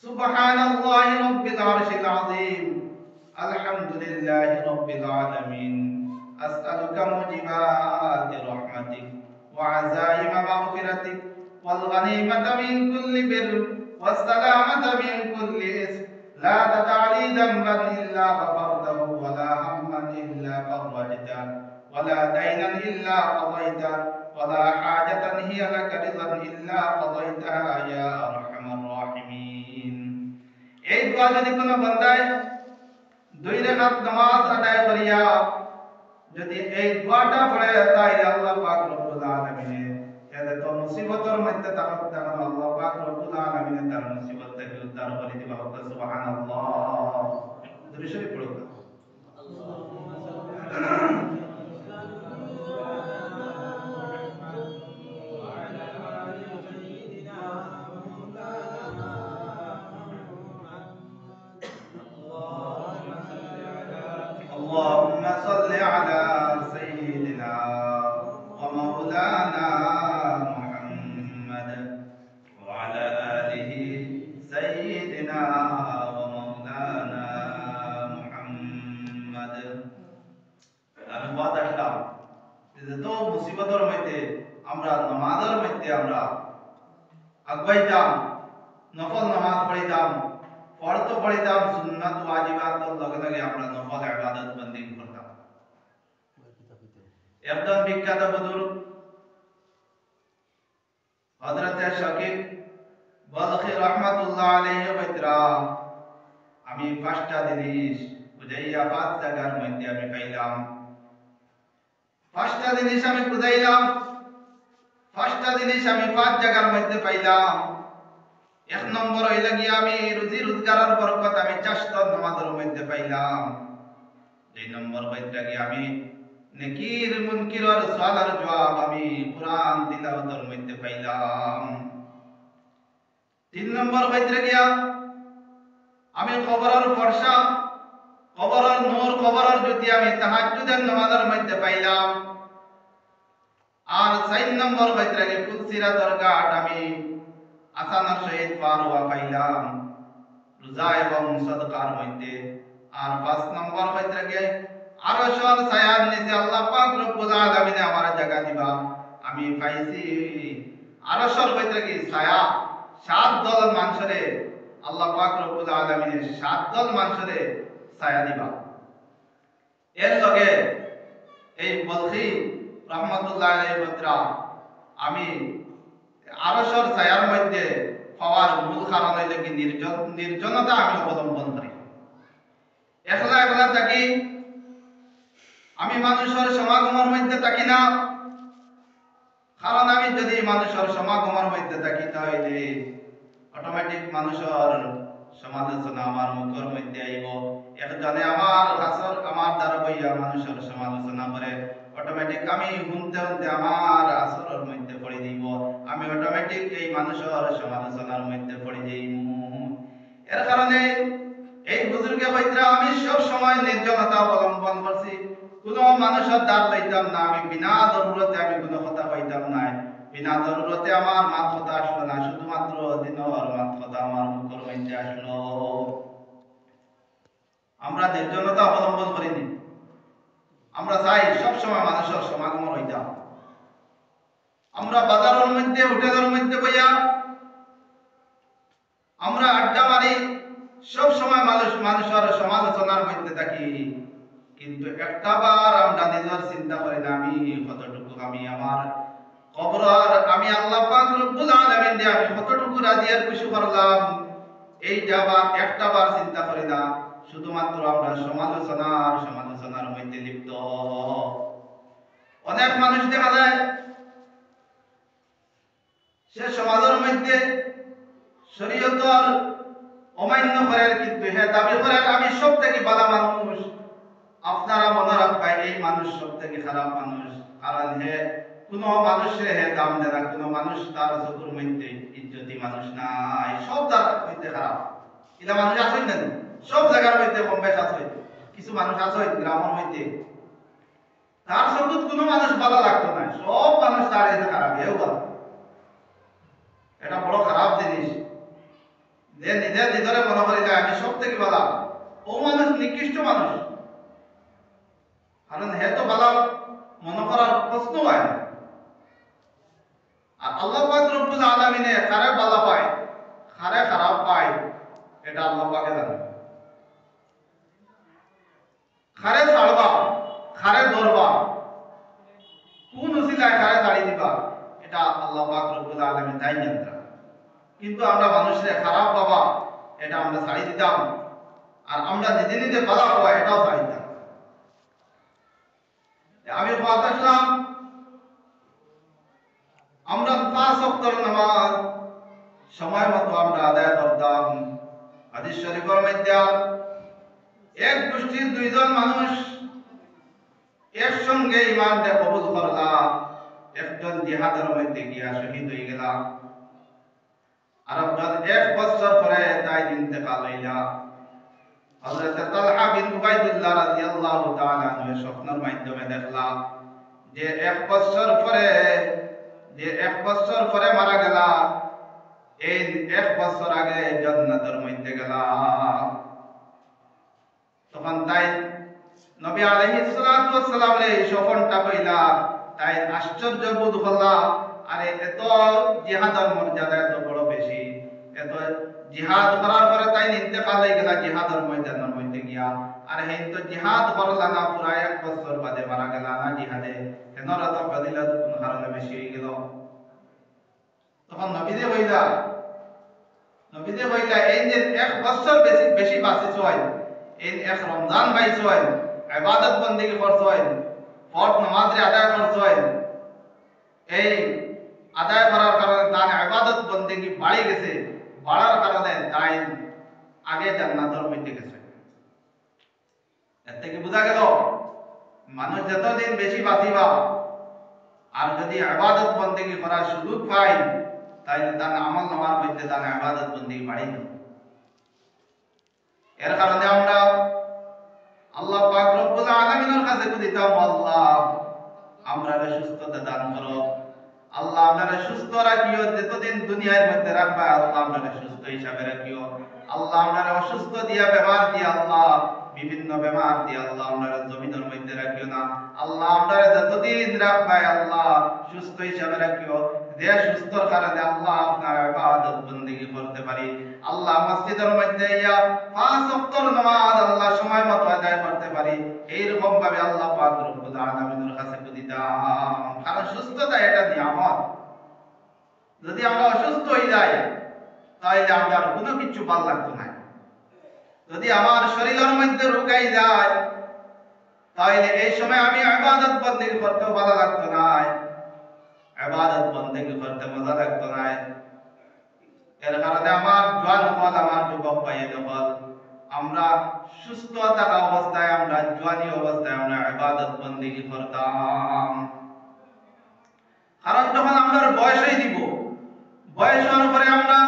সুবহানাল্লাহি রাব্বিল আরশিল আযীম, আলহামদুলিল্লাহি রাব্বিল আলামিন, আসআলুকা মুজিবাতি রাহমাতিক ওয়া আযাইমা মাগফিরাতিক ওয়াল গনিমাতা মিন কুল্লি বির ওয়াস সালামাতা মিন কুল্লি ইসম লা তাদা লি যামবান ইল্লা গফারতাহু ওয়া লা হাম্মান ইল্লা ফাররাজতা ওয়া লা দাইনান ইল্লা কাদাইতা ওয়া লা হাজাতান হিয়া লাকা রিযান ইল্লা কাদাইতাহা ইয়া আরহামার রাহিমিন। এই দোয়া যদি কোনো বান্দায় দুই রাকাত নামাজ আদায় করিয়া যদি এই দোয়াটা পড়ে তাইলে আল্লাহ পাক রব্বুল আলামিন এতে তো মুসিবতের মধ্যে তখন আল্লাহ পাক রব্বুল আলামিন তার মুসিবত থেকে উদ্ধার করে দিবা। সুবহানাল্লাহ। দুরূদ শরীফ পড়ো। اللهم صل على سيدنا ومولانا محمد وعلى آله سيدنا ومولانا محمد। আমি বাদ আসলাম যে তো মুসিবতের মধ্যে আমরা নামাজের মধ্যে আমরা আগাইতাম, নফল নামাজ পড়িতাম, ফরজ পড়িতাম, সুন্নাত ওয়াজিবাত লগে লগে আমরা নফল ইবাদত বন্দি করতাম। একজন বিখ্যাত বুজুর্গ হযরত শাকিব বলখি রাহমাতুল্লাহ আলাইহি বৈতরা, আমি পাঁচটা জিনিস বুঝাইয়া পাঁচ জায়গার মধ্যে আমি পাইলাম। পাঁচটা জিনিস আমি বুঝাইলাম, পাঁচটা জিনিস আমি পাঁচ জায়গার মধ্যে পাইলাম। এক নম্বর হইল গিয়া আমি রুজি রোজগারের বরকত আমি চাষতর নামাজের মধ্যে পাইলাম। দুই নম্বর হইতে গিয়া আমি নেকির মুনকিরের সওয়ালের জবাব আমি কুরআন তিলাওয়াতের মধ্যে পাইলাম। তিন নম্বর হইতে গিয়া আমি খবরের ফরসা, খবরের নূর, খবরের জ্যোতি আমি তাহাজ্জুদের নামাজের মধ্যে পাইলাম। আর চার নম্বর হইতে গিয়া ফুলসিরাতের ঘাট আমি আসানার সহিত পার হওয়া পাইলাম রোজা এবং সাদকার মধ্যে। আর পাঁচ নম্বর হইতে গিয়ে আরশের ছায়ার নিচে আল্লাহ পাক রব্বুল আলামিন আমার জায়গা দিবা, আমি পাইছি আরশের হইতে গিয়ে ছায়া। সাত দল মানুষরে আল্লাহ পাক রব্বুল আলামিন সাত দল মানুষরে ছায়া দিবা। এর লগে এই বলখি রাহমাতুল্লাহ আলাইহি বৈতরা আমি আরশের ছায়ার মধ্যে হওয়ার মূল কারণ হইল কি নির্জনতা আমি অবলম্বন করি। একলা একলা থাকি, আমি মানুষের সমাগমের মধ্যে থাকি না। কারণ আমি যদি মানুষের সমাগমের মধ্যে থাকি তাহলে অটোমেটিক মানুষের সমালোচনা আমার মুখের মধ্যে আইব। একজনে আমার দ্বারা বইয়া মানুষের সমালোচনা করে, অটোমেটিক আমি শুনতে শুনতে আমার আসরের মধ্যে পড়ে দিব, আমি অটোমেটিক এই মানুষের সমালোচনার মধ্যে পড়ে যাইব। এর কারণে এই বুজুর্গে কইরা আমি সব সময় নির্জনতা অবলম্বন করছি। কোনো মানুষের দ্বার লইতাম না, আমি বিনা জরুরতে আমি কোনো কথা কইতাম না, বিনা জরুরতে আমার মাত কথা আসলো না, শুধুমাত্র দিনর মাত কথা আমার মুখের মধ্যে আসলো। আমরা নির্জনতা অবলম্বন করিনি, আমরা চাই সবসময় মানুষের সমাগম হইতাম। আমরা বাজারের মধ্যে হোটেলের মধ্যে বইয়া আমরা আড্ডা মারি, সব সময় মানুষের সমালোচনার মধ্যে থাকি, কিন্তু একটা বার আমরা নিজের চিন্তা করি না আমি কতটুকু, আমি আমার কবর আমি আল্লাহ পাক রব্বুল আলামিন দিয়ে আমি কতটুকু রাজি আর খুশি করলাম, এইটা বার একটা বার চিন্তা করি না। শুধুমাত্র আমরা সমালোচনার মধ্যে লিপ্ত। অনেক মানুষ দেখা যায় সে সমাজের মধ্যে শরীয়তর অমান্য করে, কিন্তু হে দাবি করে আমি সব থেকে ভালো মানুষ। আপনারা মনে রাখবেন এই মানুষ সব থেকে খারাপ মানুষ, কারণ হে কোন মানুষের হে দাম দেয় না, কোন মানুষ তার চোখের মধ্যে ইজ্জতি মানুষ নাই, সব জায়গার মধ্যে খারাপ। এটা মানুষ আসই না, সব জায়গার মধ্যে কম বেশ আছে। কিছু মানুষ আছে গ্রামের মধ্যে তার চোখত কোনো মানুষ ভালো লাগতো না, সব মানুষ তার এসে খারাপ, এও ভালো। এটা বড় খারাপ জিনিস যে নিজের ভিতরে মনে করি যায় আমি সব থেকে ভালো, ও মানুষ নিকৃষ্ট মানুষ। কারণ হে তো ভালো মনে করার প্রশ্ন হয় না। আর আল্লাহ পাক রব্বুল আলামিনে কারে ভালো পায় কারে খারাপ পায় এটা আল্লাহ পাকে জানে। কারে ছাড়বা কারে ধরবা কোন উসিলায় কারে ছাড়ি দিবা এটা আল্লাহ পাক রব্বুল আলামিন তাই জানেন। কিন্তু আমরা মানুষের খারাপ বাবা এটা আমরা ছাড়ি দিতাম, আর আমরা নিজে নিজে ভালো হওয়া এটাও ছাড়ি দিতাম। আমি কথা আসলাম আমরা 5 ওয়াক্তের নামাজ সময় মতো আমরা আদায় করতাম। হাদিস শরীফের মধ্যে এক গোষ্ঠীর 2 জন মানুষ একসঙ্গে ঈমানটা কবুল করলা, একজন জিহাদের মধ্যে গিয়া শহীদ হয়ে গেল, আর একজন 1 বছর পরে তাই ইন্তেকাল হইলা। হযরত তালহা বিন উবাইদুল্লাহ রাদিয়াল্লাহু তাআলা আনহু স্বপ্নের মাধ্যমে দেখলা যে 1 বছর পরে মারা গেলা, এই 1 বছর আগে জান্নাতের মধ্যে গেলা। তখন তাই নবী আলাইহিস সালাতু ওয়াস সালাম এই স্বপ্নটা কইলা, তাই আশ্চর্য বোধ হলা, আরে এত জিহাদের মর্যাদা এত বড় বেশি, এত জিহাদ করার পরে তাই ইন্তেকাল হয়ে গেল জিহাদের ময়দানের মধ্যে গিয়া, আর হেন তো জিহাদ করলা না, পুরা 1 বছর বাদে মারা গেল না জিহাদে, হেনর এত ফজিলত কোন কারণে বেশি হয়ে গেল। তখন নবীজি বইলা এই যে 1 বছর বেশি বাঁচিছ হয়, এই 1 রমজান পাইছ হয়, ইবাদত বন্দেগী করছ হয়, ফরজ নামাজ আদায় করছ হয়, এই আদায় করার কারণে তার ইবাদত বন্দেগী বাড়ি গেছে, বাড়ার কারণে তাই আগে জান্নাতের মধ্যে গেছে। এর থেকে বোঝা গেল মানুষ যতদিন বেশি বাঁচিবা আর যদি ইবাদত বন্দেগী করার সুযোগ পায় তাইলে তার আমল নামার মধ্যে তার ইবাদত বন্দেগী বাড়ি যাবে। এর কারণে আমরা আল্লাহ পাক রব্বুল আলামিনের কাছে কইতাম, আল্লাহ আমরারে সুস্থতা দান করো, আল্লাহ আমরারে সুস্থ রাখিও, যতদিন দুনিয়ার মধ্যে রাখবা আল্লাহ আমরারে সুস্থ হিসাবে রাখিও। আল্লাহ আমরারে অসুস্থ দিয়া বেমার দিয়া আল্লাহ বিভিন্ন বেমার দিয়া আল্লাহ আমরারে জমিনের মধ্যে রাখিও না। আল্লাহ আমরারে যতদিন রাখবা আল্লাহ সুস্থ হিসাবে রাখিও, যে সুস্থর কারণে আল্লাহ আপনার ইবাদত বন্দেগী করতে পারি। আল্লাহ মসজিদের মধ্যে ইয়া 5 ওয়াক্তের নামাজ আল্লাহ সময় মতো আদায় করতে পারি, এইরকম ভাবে আল্লাহ পাক রব্বুল আলামিনের কাছে দিতাম। কারণ সুস্থতা এটা নিয়ামত। যদি আমরা অসুস্থ হয়ে যাই তাইলে আমার কোনো কিছু ভাল লাগতো না। যদি আমার শরীরের মধ্যে রোগাই যায় তাইলে এই সময় আমি ইবাদত বন্দেগী করতে ভালো লাগতো না, ইবাদত বন্দেগী করতে মজা লাগতো না। এর কারণে আমার জোয়ান হল, আমার যুবক ভাই হল, আমরা সুস্থ থাকা অবস্থায়, আমরা জোয়ানি অবস্থায় আমরা ইবাদত বন্দেগী করতাম। কারণ যখন আমরা বয়স হয়ে দিব, বয়স হওয়ার পরে আমরা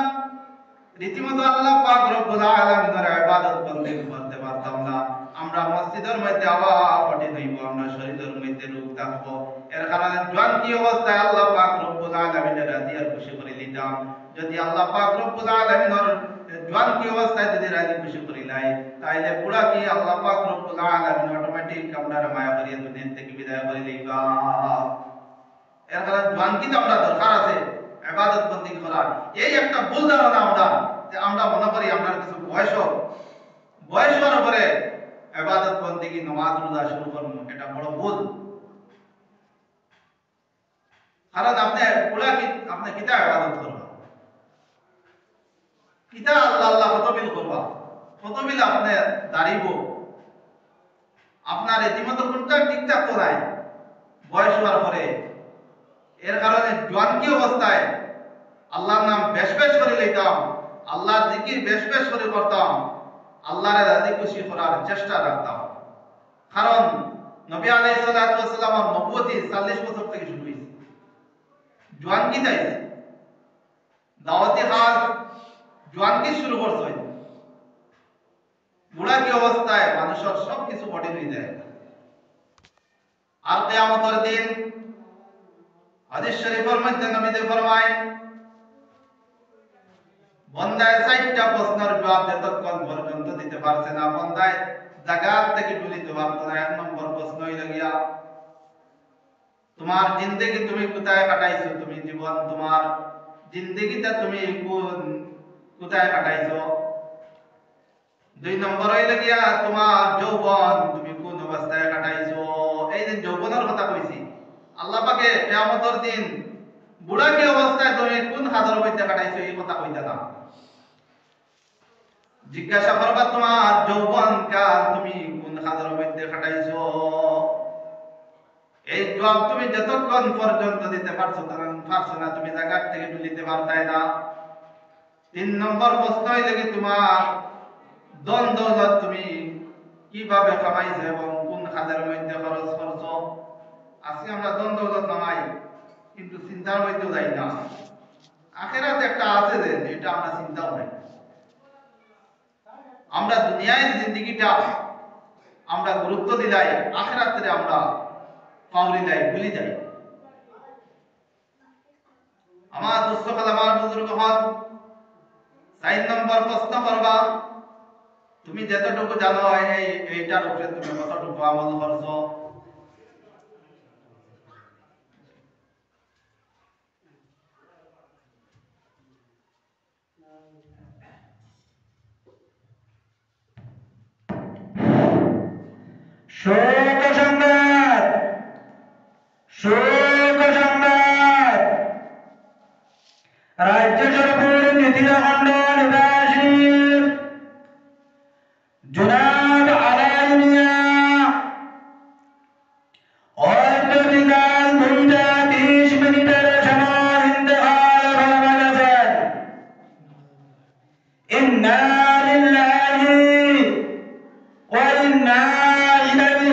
রীতিমতো আল্লাহ পাক রব্বুল আলামিনের ইবাদত বন্দেগী করতে পারতাম না। আমরা মসজিদের মধ্যে আবার কঠিন হইব, আমরা শরীরের মধ্যে রোগ থাকবো। এর কারণে জোয়ানি অবস্থায় আল্লাহ পাক রব্বুল আলামিনের রাজি আর খুশি করে দিতাম। যদি আল্লাহ পাক রব্বুল আলামিনের জোয়ানি অবস্থায় যদি রাজি খুশি করিলাই, তাইলে পুরা কি আল্লাহ পাক রব্বুল আলামিন অটোমেটিক আমরা মায়া করিয়া দুনিয়া থেকে বিদায় করে লইবা। এর কারণে জোয়ানি তো আমরা দরকার আছে ইবাদত বন্দেগী করার। এই একটা ভুল ধারণা আমরা, যে আমরা মনে করি আমরা কিছু বয়স হওয়ার পরে ইবাদত বন্দেগী নামাজ রোজা শুরু করব, এটা বড় ভুল। কারণ আপনি কিতা ইবাদত করবা, কিতা আল্লাহ কতবিল করবা, কতবিল আপনি দাঁড়িব, আপনার রীতিমতো কোনটা ঠিক থাকতো নাই বয়স হওয়ার পরে। এর কারণে জোয়ানি অবস্থায় আল্লাহর নাম বেশ বেশ করে লইতাম, আল্লাহর জিকির বেশ বেশ করে করতাম, আল্লাহর রাজি খুশি করার চেষ্টা রাখতাম। কারণ নবী আলাইহিস সালাতু ওয়াস সালামের নবুয়তি 40 বছর থেকে শুরু হইছে, জোয়ানি তাইছে দাওয়াতি কাজ জোয়ানি শুরু করছে। বুড়াকি অবস্থায় মানুষের সবকিছু কঠিন হয়ে যায়। আর কিয়ামতের দিন হাদিস শরীফের মধ্যে নবীজি ফরমায়, বন্দায় 4টা প্রশ্নের জবাব যতক্ষণ পর্যন্ত দিতে পারছে না, বন্দায় জায়গা থেকে তুলিতে পারতো না। 1 নম্বর প্রশ্ন হইল গিয়া, তোমার জিন্দেগি তুমি কোথায় কাটাইছো, তুমি জীবন তোমার জিন্দেগিটা তুমি কোথায় কাটাইছো। 2 নম্বর হইল গিয়া, তোমার যৌবন তুমি কোন অবস্থায় কাটাইছো। এই যে যৌবনের কথা কইছি, আল্লাহ পাকে কিয়ামতের দিন বুড়াকি অবস্থায় তুমি কোন হাজার মধ্যে কাটাইছো এই কথা কইতা না, জিজ্ঞাসা করবা তোমার যৌবন কাল তুমি কোন হাজার মধ্যে কাটাইছো। এই জবাব তুমি যতক্ষণ পর্যন্ত দিতে পারছো না, তুমি জায়গা থেকে তুলিতে পারতাই না। 3 নম্বর প্রশ্ন হইলে কি, তোমার ধন দৌলত তুমি কিভাবে কামাইছো এবং কোন কাজের মধ্যে খরচ করছো। আজকে আমরা ধন দৌলত কামাই কিন্তু চিন্তার মধ্যে যাই না, আখিরাতে একটা আছে যে এটা আমরা চিন্তাও নাই। আমরা দুনিয়ায় জিন্দেগিটা আমরা গুরুত্ব দিলাই, আখিরাতে আমরা পাউলি যাই, ভুলি যাই। আমার দোস্ত হল, আমার বুজুর্গ হল, 4 নম্বর প্রশ্ন করবা, তুমি যতটুকু জানো এইটার উপরে তুমি কতটুকু আমল করছো। শোক সংবাদ, শোক সংবাদ। রাজ্য সরকার নীতিখণ্ড নিবাসী জনাব আলাই মিয়া হয়তো বিকাল 2টা 30 মিনিটের সময় ইন্তেকাল করে গেছেন। ইন্না লিল্লাহি ওয়া ইন্না ইলাইহি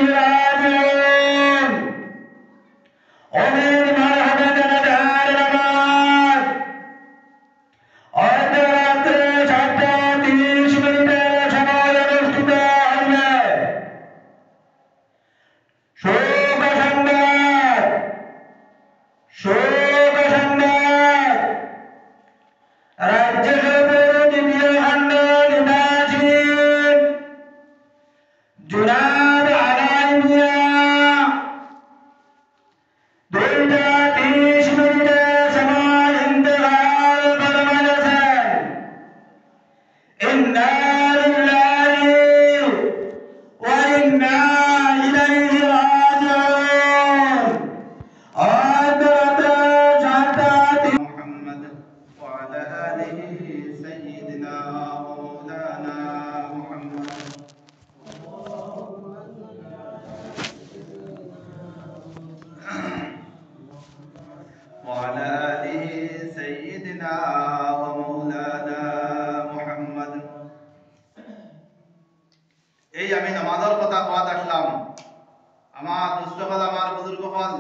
আমার দুষ্ট হল আমার বুজুর্গ হল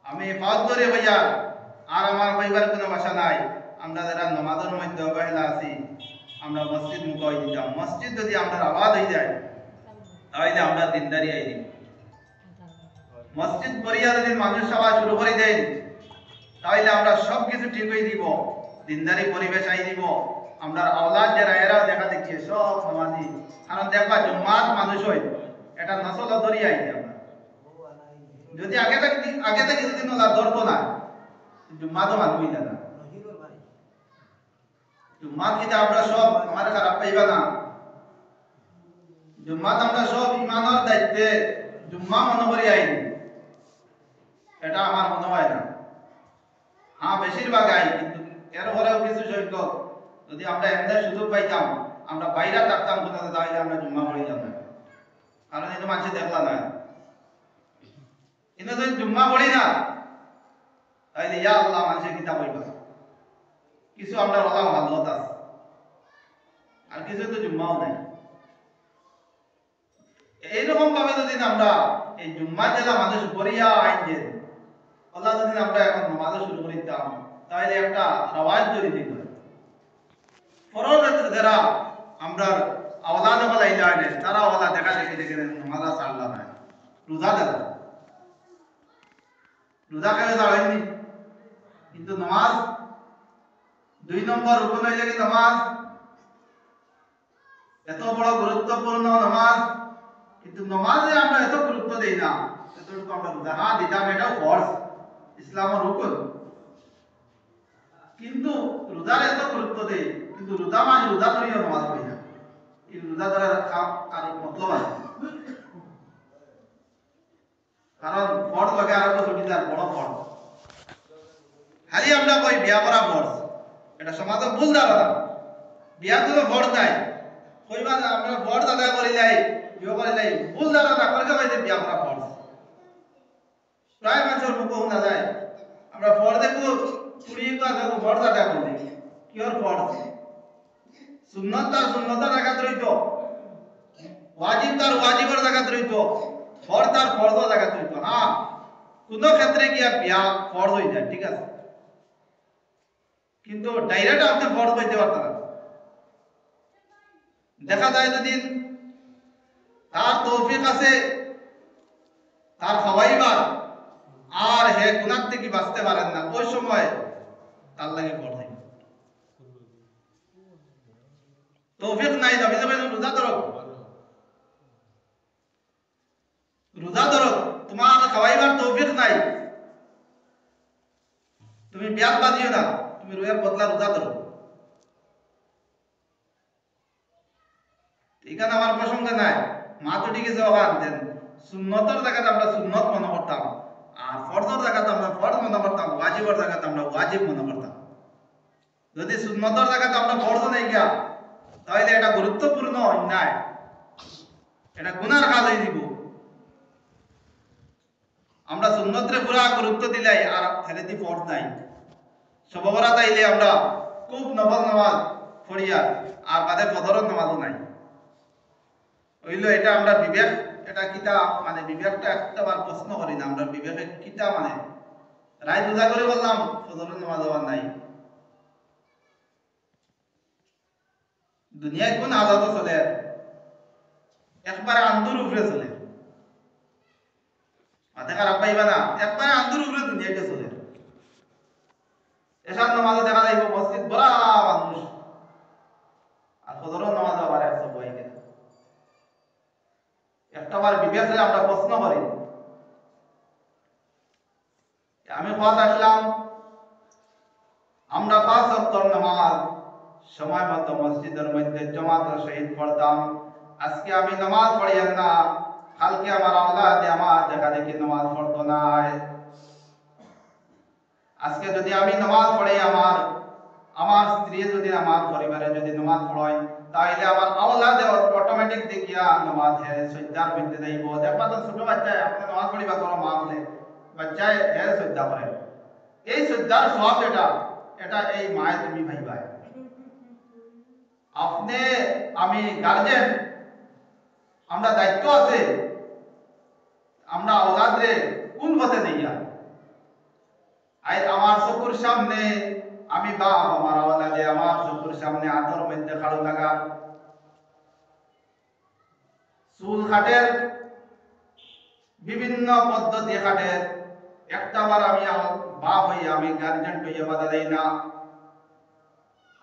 আমি ফাউত করে ভাইয়া আর আমার ভাইবার কোনো বাসা নাই আমরা যারা নমাজের মধ্যে অবহেলা আছি আমরা মসজিদ মুখ হয়ে দিতাম মসজিদ যদি আমরা আবাদ হয়ে যায় তাহলে আমরা দিনদারি আই দিব মসজিদ পড়িয়া যদি মানুষ সভা শুরু করে দেন তাহলে আমরা সব কিছু ঠিক হয়ে দিব দিনদারি পরিবেশ আই দিব আমরা আওলাদ যারা এরাও দেখা দেখছি সব সমাধি কারণ দেখবা জুম্মাত মানুষ হয় এটা নসল ধরি আইছে আমরা যদি আগে থেকে যদি নলা ধরতো না জুম্মাত মানুষই না জুম্মাত কিন্তু আমরা সব আমার খারাপ পাইবা না জুম্মাত আমরা সব ইমানের দায়িত্বে জুম্মা মনে করি আইনি এটা আমার মনে হয় না হ্যাঁ বেশিরভাগ আই কিন্তু এর পরেও কিছু সংখ্যক যদি আমরা এমনি সুযোগ পাইতাম আমরা বাইরে থাকতাম কোথাও তাহলে আমরা জুম্মা পড়ে যেতাম কারণ এই তো মানুষ দেখলা না কিন্তু যদি জুম্মা পড়ি না তাহলে ইয়া আল্লাহ মানুষের কিতাব হইবা কিছু আমরা ওলা ভালো আছে আর কিছু তো জুম্মাও নাই এইরকম ভাবে যদি আমরা এই জুম্মা জেলা মানুষ পড়িয়া আইন আল্লাহ যদি আমরা এখন নামাজ শুরু করে দিতাম তাহলে একটা রওয়াজ তৈরি হইত ফরজ যারা আমরা আওলাদ বলা ইলানে তারা ওলা দেখা দেখে দেখে নামাজ ছাড়লা না রোজা দেলা রোজা কেউ ছাড়েননি কিন্তু নামাজ 2 নম্বর রুকন হইলে কি নামাজ এত বড় গুরুত্বপূর্ণ নামাজ কিন্তু নামাজে আমরা এত গুরুত্ব দেই না এতটুকু আমরা রোজা হ্যাঁ দিতাম এটাও ফরজ ইসলামের রুকন কিন্তু রোজার এত গুরুত্ব দেই কিন্তু রোজা মানে রোজা ধরিয়া নামাজ পড়ি না এই রোজা ধরে রাখা কারো মতলব আছে কারণ ফরজ লাগে আর তো ছুটিদার বড় ফরজ খালি আমরা কই বিয়া করা ফরজ এটা সমাজে ভুল ধারণা বিয়া কোনো ফরজ নাই কইবা আমরা ফরজ আদায় করি যাই বিয়া করি যাই ভুল ধারণা করে কইছে বিয়া করা ফরজ প্রায় মানুষের মুখ শোনা যায় আমরা ফরজ দেখো কুড়ি কাজ ফরজ আদায় করি কি ওর ফরজ সুন্নাত তার সুন্নতের জায়গাত রইতো ওয়াজিব তার ওয়াজিবের জায়গাত রইতো ফরজ তার ফরজের জায়গাত রইতো হ্যাঁ কোন ক্ষেত্রে গিয়া বিয়া ফরজ হয়ে যায় ঠিক আছে কিন্তু ডাইরেক্ট আপনি ফরজ হইতে পারতেন না দেখা যায় যদি তার তৌফিক আছে তার খাওয়াইবার আর হে গুনাহ থেকে বাঁচতে পারেন না ওই সময় তার লাগে ফরজ হইবে তৌফিক নাই নবী সাহেব রোজা ধরো তোমার খাওয়াইবার তৌফিক নাই তুমি বিয়াত বাজিও না তুমি রোজার বদলা রোজা ধরো এখানে আমার প্রসঙ্গে নাই মা তো ঠিক আছে ওখান দেন সুন্নতের জায়গাতে আমরা সুন্নত মনে করতাম আর ফরজের জায়গাতে আমরা ফরজ মনে করতাম ওয়াজিবের জায়গাতে আমরা ওয়াজিব মনে করতাম যদি সুন্নতের জায়গাতে আমরা ফরজ নেই গিয়া তাহলে এটা গুরুত্বপূর্ণ অন্যায় এটা গুনার কাজ হয়ে দিব আমরা সুন্নতরে পুরা গুরুত্ব দিলাই আর হেরেদি ফরজ নাই সবরা তাইলে আমরা খুব নফল নামাজ পড়িয়া আর বাদে ফজরের নামাজও নাই হইলো এটা আমরা বিবেক এটা কিতা মানে বিবেকটা একটাবার প্রশ্ন করি না আমরা বিবেকে কিতা মানে রায় রোজা করে বললাম ফজরের নামাজ আবার নাই দুনিয়ায় কোন হালত চলে একবারে আন্দুর উপরে চলে মাথা খারাপ পাইবা না একবারে আন্দুর উপরে দুনিয়াতে চলে এসার নামাজে দেখা যাইব মসজিদ ভরা মানুষ আর ফজরের নামাজ আবার 100 বই গেছে একটাবার বিবেকে আমরা প্রশ্ন করি আমি কথা আসলাম আমরা 5 ওয়াক্ত নামাজ সময় মতো মসজিদের মধ্যে জামাতের সহিত পড়তাম আজকে আমি নামাজ পড়িয়েন না কালকে আমার আওলাদ আমার দেখা দেখি নামাজ পড়তো না আজকে যদি আমি নামাজ পড়ি আমার স্ত্রী যদি আমার পরিবারে যদি নামাজ পড়ায় তাহলে আমার আওলাদ অটোমেটিক দেখিয়া নামাজ হে সজ্জার মধ্যে যাইব দেখবা তো ছোট বাচ্চায় আপনি নামাজ পড়িবা করো মা বলে বাচ্চায় হে সজ্জা করে এই সজ্জার সওয়াব এটা এই মায়ে তুমি ভাইবা আপনি আমি গার্জেন আমরা দায়িত্ব আছে আমরা আওলাদরে কোন পথে নিয়া আই আমার চকুর সামনে আমি বাপ আমার আওলাদে আমার চকুর সামনে আতর মধ্যে খাড়ু লাগা চুল কাটের বিভিন্ন পদ্ধতি কাটের একটাবার আমি বাপ হইয়া আমি গার্জেন হইয়া বাধা দেই না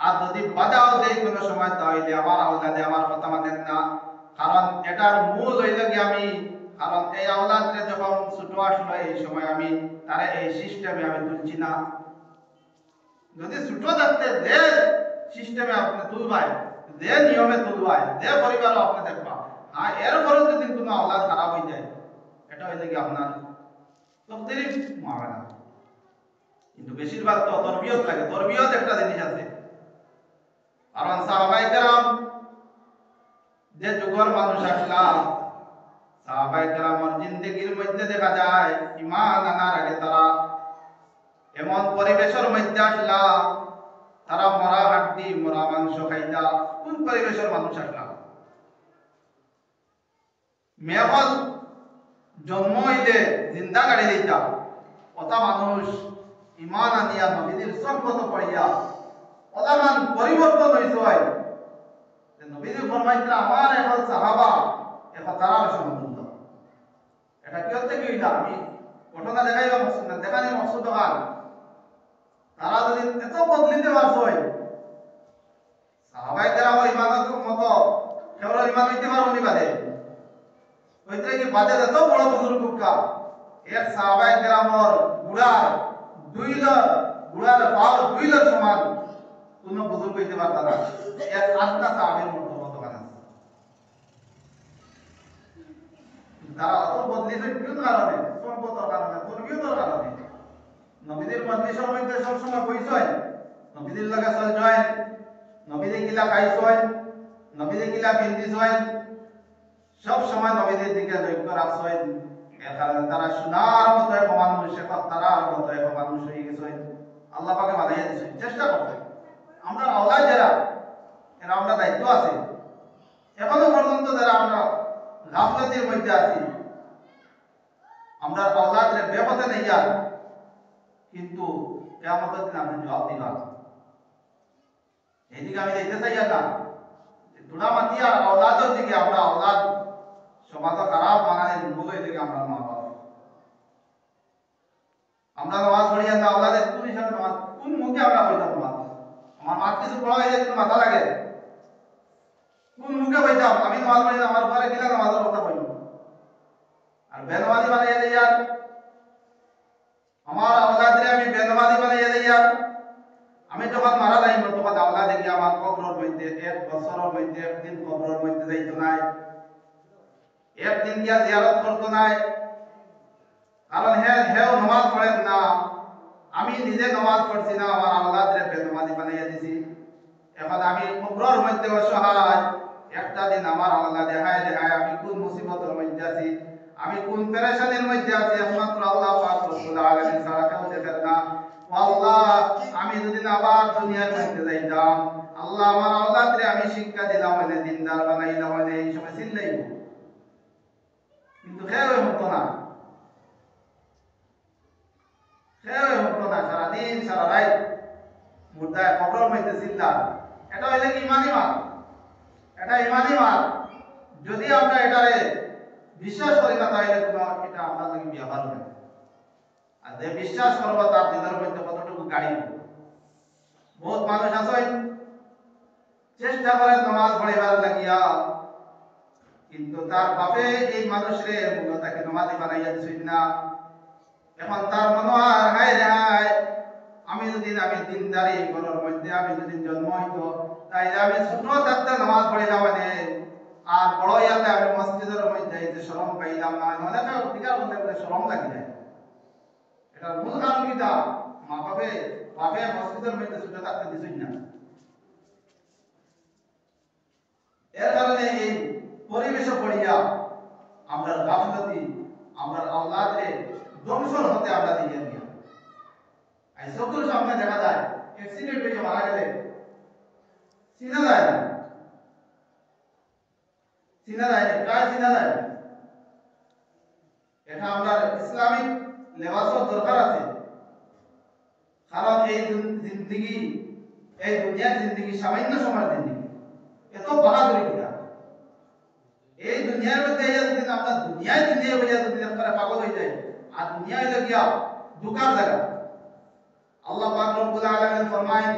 আর যদি বাধাও দেই কোনো সময় তাহলে আমার আওলাদে আমার কথা মানেন না কারণ এটার মূল হইল কি আমি কারণ এই আওলাদরে যখন ছোট আসলো এই সময় আমি তারা এই সিস্টেমে আমি তুলছি না যদি ছোট থাকতে দে সিস্টেমে আপনি তুলবাই দে নিয়মে তুলবাই দে পরিবারও আপনি দেখবা আর এর ফলে যদি কোনো আওলাদ খারাপ হয়ে যায় এটা হইলে কি আপনার তকদিরই মারা না কিন্তু বেশিরভাগ তো তরবিয়ত লাগে তরবিয়ত একটা জিনিস আছে কারণ সাহাবায়ে কেরাম যে যুগের মানুষ আসলা সাহাবায়ে কেরামের জিন্দেগির মধ্যে দেখা যায় ঈমান আনার আগে তারা এমন পরিবেশের মধ্যে আসলা তারা মরা হাড্ডি মরা মাংস খাইতা কোন পরিবেশের মানুষ আসলা মেহল জন্ম হইলে জিন্দা গাড়ি দিতা ওটা মানুষ ঈমান আনিয়া নবীদের সঙ্গত পড়িয়া ওলামান পরিবর্তন হইছে হয় নবীজি ফরমাইতরা আমার এখন সাহাবা এখন তারার সমতুল্য এটা কি হচ্ছে কি না আমি ঘটনা দেখাইবা মকসুদ না দেখানি মকসুদ কার তারা যদি এত বদলিতে পারছ হয় সাহাবায়ে কেরামের ইমানের মতো কেবল ইমান হইতে পারবো নি বাদে হইতে কি বাদে এত বড় বুজুর্গ কা এক সাহাবায়ে কেরামের বুড়ার বুড়ার পাওয়ার 2 লাখ সমান কোন বুজুর্গ হইতে পারত না এক আত্মা সাহাবীর মতো কারণ তারা অত বদলিছে কোন কারণে সম্পদের কারণে তরবিয়তের কারণে নবীদের মজলিসের মধ্যে সব সময় বইছয় নবীদের লাগা চল যায় নবীদের কিলা খাইছয় নবীদের কিলা পিন্দিছয় সব সময় নবীদের দিকে লক্ষ্য রাখছয় এর কারণে তারা সোনার মতো এক মানুষ এখন তারার মতো এক মানুষ হয়ে গেছে আল্লাহ পাকে বানাইয়া দিয়েছে চেষ্টা করতে আমরা আওলাদ যারা এরা আমরা দায়িত্ব আছে এখনো পর্যন্ত যারা আমরা গাফলতির মধ্যে আছি আমরা আওলাদের বেপথে নেই যান কিন্তু কিয়ামতের দিন আপনি জবাব দিবা এইদিকে আমি দেখতে চাই না তোরা মাতিয়া আওলাদের দিকে আমরা আওলাদ সমাজ খারাপ বানানোর লোক এদিকে আমরা মা বাবা আমরা নামাজ পড়িয়া না আওলাদের কোন হিসাবে নামাজ কোন মুখে আমরা হইতাম নামাজ আমার মাথা কিছু পড়া হয়ে যায় মাথা লাগে কোন মুখে হইতাম আমি নামাজ পড়ি না আমার উপরে কিলা নামাজের কথা বলবো আর বেনমাজি বানাইয়া দেই আর আমার আওলাদরে আমি বেনমাজি বানাইয়া দেই আর আমি যখন মারা যাইব তখন আওলাদে গিয়ে আমার কবরের মধ্যে 1 বছরের মধ্যে একদিন কবরের মধ্যে যাইতো নাই একদিন গিয়া জিয়ারত করতো নাই কারণ হেও নামাজ পড়েন না আমি নিজে নামাজ পড়ছি না আমার আওলাদরে বেনমাজি বানাইয়া দিছি এখন আমি কবরের মধ্যে অসহায় একটা দিন আমার আল্লাহ দেখায় আমি কোন মুসিবতের মধ্যে আছি আমি কোন পেরেশানির মধ্যে আছি একমাত্র আল্লাহ পাক রব্বুল আলামিন ছাড়া কেউ দেখেন না আল্লাহ আমি যদি আবার দুনিয়ার মধ্যে যাইতাম আল্লাহ আমার আওলাদরে আমি শিক্ষা দিলাম মানে দিনদার বানাইলাম মানে এই সময় চিল্লাইব কিন্তু কেউ হতো না সারাদিন সারা রাত মুর্দায় কবরের মধ্যে চিল্লা এটা হইলে কি ইমানি মাল এটা ইমানি মাল যদি আমরা এটারে বিশ্বাস করি না তাহলে কোনো এটা আপনার লাগে ব্যবহার হবে আর যে বিশ্বাস করবো তার দিনের মধ্যে কতটুকু গাড়ি বহুত মানুষ আছেন চেষ্টা করে নামাজ পড়িবার লাগিয়া কিন্তু তার বাপে এই মানুষরে তাকে নামাজি বানাইয়া দিছেন না এখন তার মনে হয় হায় রে হায় আমি যদি দিনদারি ঘরের মধ্যে আমি যদি জন্ম হইতো তাইলে আমি ছোট থাকতে নামাজ পড়িলাম মানে আর বড় ইয়াতে আমি মসজিদের মধ্যে যাইতে শরম পাইলাম না অনেক অধিকার বলতে শরম লাগি যায় এটা মূল কারণ কিটা মা বাপে মসজিদের মধ্যে ছোট থাকতে দিছেন না এর কারণে এই পরিবেশে পড়িয়া আমরা গাফলতি আমরা আওলাদরে ধ্বংসর হতে আমরা দিয়ে দিয়া এই চোখের সামনে দেখা যায় অ্যাক্সিডেন্ট হয়ে মারা গেলে চিনা যায় না প্রায় চিনা যায় এটা আমরা ইসলামিক লেবাসও দরকার আছে, কারণ এই জিন্দগি, এই দুনিয়ার জিন্দগি সামান্য সময়ের জিন্দগি, এত বাহাদুরি কিনা এই দুনিয়ার মধ্যে যদি আমরা দুনিয়ায় দুনিয়া হইয়া যদি একবারে পাগল হয়ে যায়, আর দুনিয়া হইলে গিয়া দুকার জায়গা। আল্লাহ পাক রব্বুল আলামিন ফরমায়েন,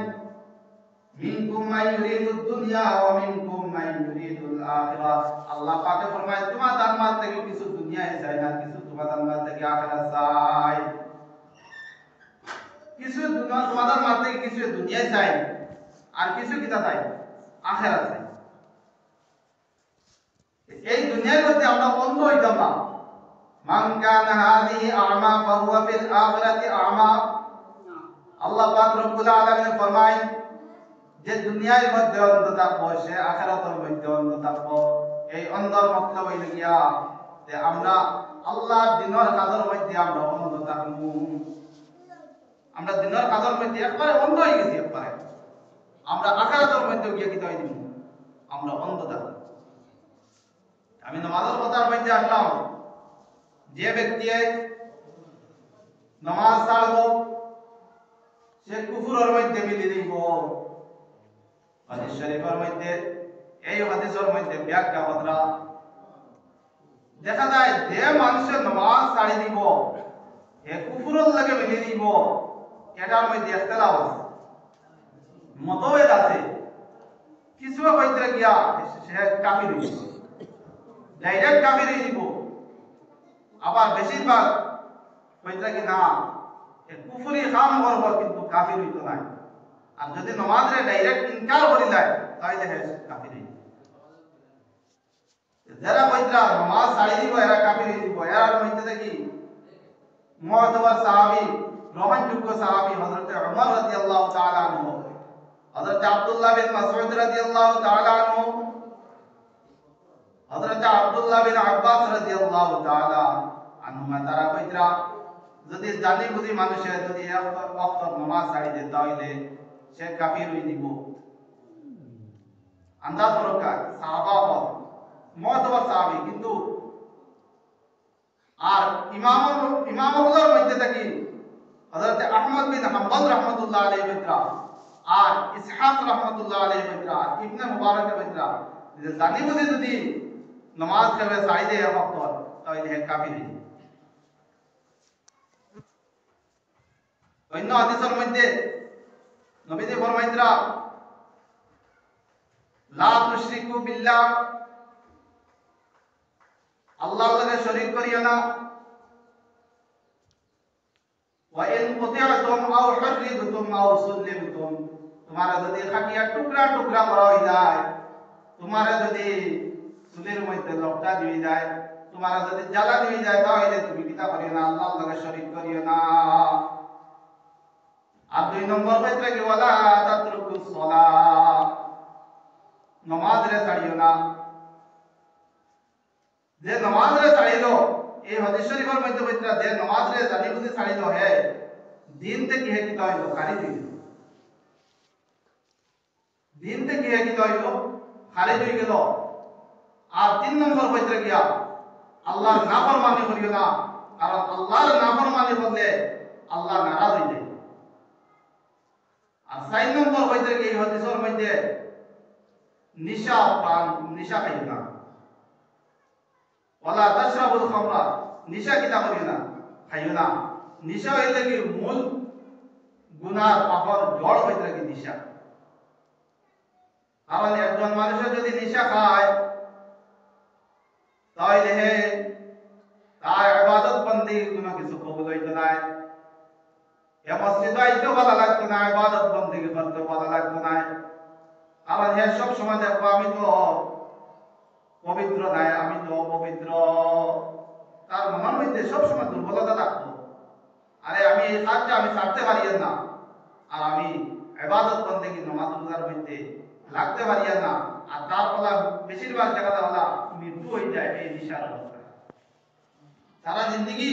মিনকুম মান ইউরিদুদ দুনিয়া ওয়া মিনকুম মান ইউরিদুল আখিরাহ। আল্লাহ পাক ফরমায় তোমার জান্নাত থেকে কিছু দুনিয়ায় চাই না, কিছু তোমার জান্নাত থেকে আখিরাত চাই। কিছু তোমার জান্নাত থেকে কিছু দুনিয়ায় চাই, আর কিছু কিটা চাই, আখিরাত চাই। এই দুনিয়ার মধ্যে আমরা অন্ধ হইতাম না। মান কানা হাযিহি আ'মা ফাহুয়া ফিল আখিরাতি আ'মা। আল্লাহ পাক রব্বুল আলামিন ফরমায় যে দুনিয়ার মধ্যে অন্ধ থাকবো, সে আখিরাতের মধ্যে অন্ধ থাকবো। এই অন্ধর মতলব হইল গিয়া যে আমরা আল্লাহর দিনের কাজের মধ্যে আমরা অন্ধ থাকবো। আমরা দিনের কাজের মধ্যে একবারে অন্ধ হয়ে গেছি, একবারে আমরা আখিরাতের মধ্যে গিয়া কি হয়ে দিব, আমরা অন্ধ থাকবো। আমি নামাজের কথার মধ্যে আসলাম, যে ব্যক্তি নামাজ ছাড়ব সে কুফরের মধ্যে মিলিয়ে দিব। হাদিস শরীফের মধ্যে, এই হাদিসের মধ্যে ব্যাখ্যা বদরা দেখা যায় যে মানুষের নামাজ ছাড়ি দিব এ কুফরের লাগে মিলিয়ে দিব, এটার মধ্যে ইখতিলাফ আছে, মতভেদ আছে। কিছু হইতে গিয়া সে কাফির হয়ে যাবে, ডাইরেক্ট কাফির হয়ে যাব। আবার বেশিরভাগ হইতে কি না কুফরি কাম করব কিন্তু কাফির হইতো না। আর যদি নামাজে ডাইরেক্ট ইনকার করি যায় তাহলে হে কাফির হয়ে যাবে। যারা কইরা নামাজ ছাড়ি দিব এরা কাফির হয়ে যাব। এর মধ্যে কি মুআতাবার সাহাবী, গ্রহণযোগ্য সাহাবী হযরত ওমর রাদিয়াল্লাহু তাআলা আনহু, হযরত আব্দুল্লাহ বিন মাসউদ রাদিয়াল্লাহু তাআলা আনহু, হযরত আব্দুল্লাহ বিন আব্বাস রাদিয়াল্লাহু তাআলা আনহুমা, তারা কইরা যদি জানি বুঝি মানুষের যদি এক ওয়াক্ত নামাজ ছাড়ি দেয় তাহলে সে কাফির হয়ে যাব। আন্দাজ করকা সাহাবা হল মুআতাবার সাহাবী, কিন্তু আর ইমামগুলোর মধ্যে থেকে হযরত আহমদ বিন হাম্বল রাহমাতুল্লাহ আলাইহি বিকরা আর ইসহাক রাহমাতুল্লাহ আলাইহি বিকরা, ইবনে মুবারক বিকরা, যে জানি বুঝি যদি নামাজ পড়ে ছাড়ি দেয় এক ওয়াক্ত তাহলে হে কাফির। অন্য হাদিসের মধ্যে নবীজি ফরমাইতরা লা তুশরিকু বিল্লাহ, আল্লাহর সাথে শরীক করিও না। ওয়া ইন কুতিআতুম আও হুররিবতুম আও সুল্লিবতুম, তোমারা যদি খাটিয়া টুকরা টুকরা করা হই যায়, তোমারা যদি চুলের মধ্যে লকটা দিয়ে যায়, তোমারা যদি জ্বালা দিয়ে যায়, তাহলে তুমি কিতা করিও না, আল্লাহর সাথে শরীক করিও না। আর দুই নম্বর ক্ষেত্রে কি বলা, তাতরুকুস সালাহ, নামাজ রে ছাড়িও না। যে নামাজ রে ছাড়িল, এই হাদিস শরীফের মধ্যে বলছে যে নামাজ রে জানি বুঝি ছাড়িল হে দিন থেকে হে কিতা হইল, খারিজ হইল। দিন থেকে হে কিতা হইল, খারিজ হয়ে গেল। আর তিন নম্বর বলতে গিয়া আল্লাহর নাফরমানি করিও না, কারণ আল্লাহর নাফরমানি করলে আল্লাহ নারাজ হয়ে যায়। আর 4 নম্বর বলতে গিয়ে এই হাদিসের মধ্যে নিশা খাইও না। ওয়ালা তাশরাবুল খামরা, নিশা কিতা করিও না, খাইও না। নিশা হইলে কি মূল গুনার পাপর জড় হইতে কি নিশা। কারণ একজন মানুষের যদি নিশা খায় তাহলে হে তার ইবাদত বন্দেগী কোনো কিছু কবুল হইতো না। এ মসজিদে আইতেও ভালো লাগতো না, ইবাদত বন্দেগী করতেও ভালো লাগতো না। কারণ হে সব সময় দেখবো আমি তো পবিত্র নাই, আমি তো অপবিত্র। তার মনের মধ্যে সবসময় দুর্বলতা থাকতো, আরে আমি এই কাজটা আমি ছাড়তে পারি না, আর আমি ইবাদত বন্দেগী নামাজ রোজার মধ্যে লাগতে পারি না। আর তার ফলে বেশিরভাগ দেখা যায় মৃত্যু হয়ে যায় এই নিশার অবস্থা। সারা জিন্দগি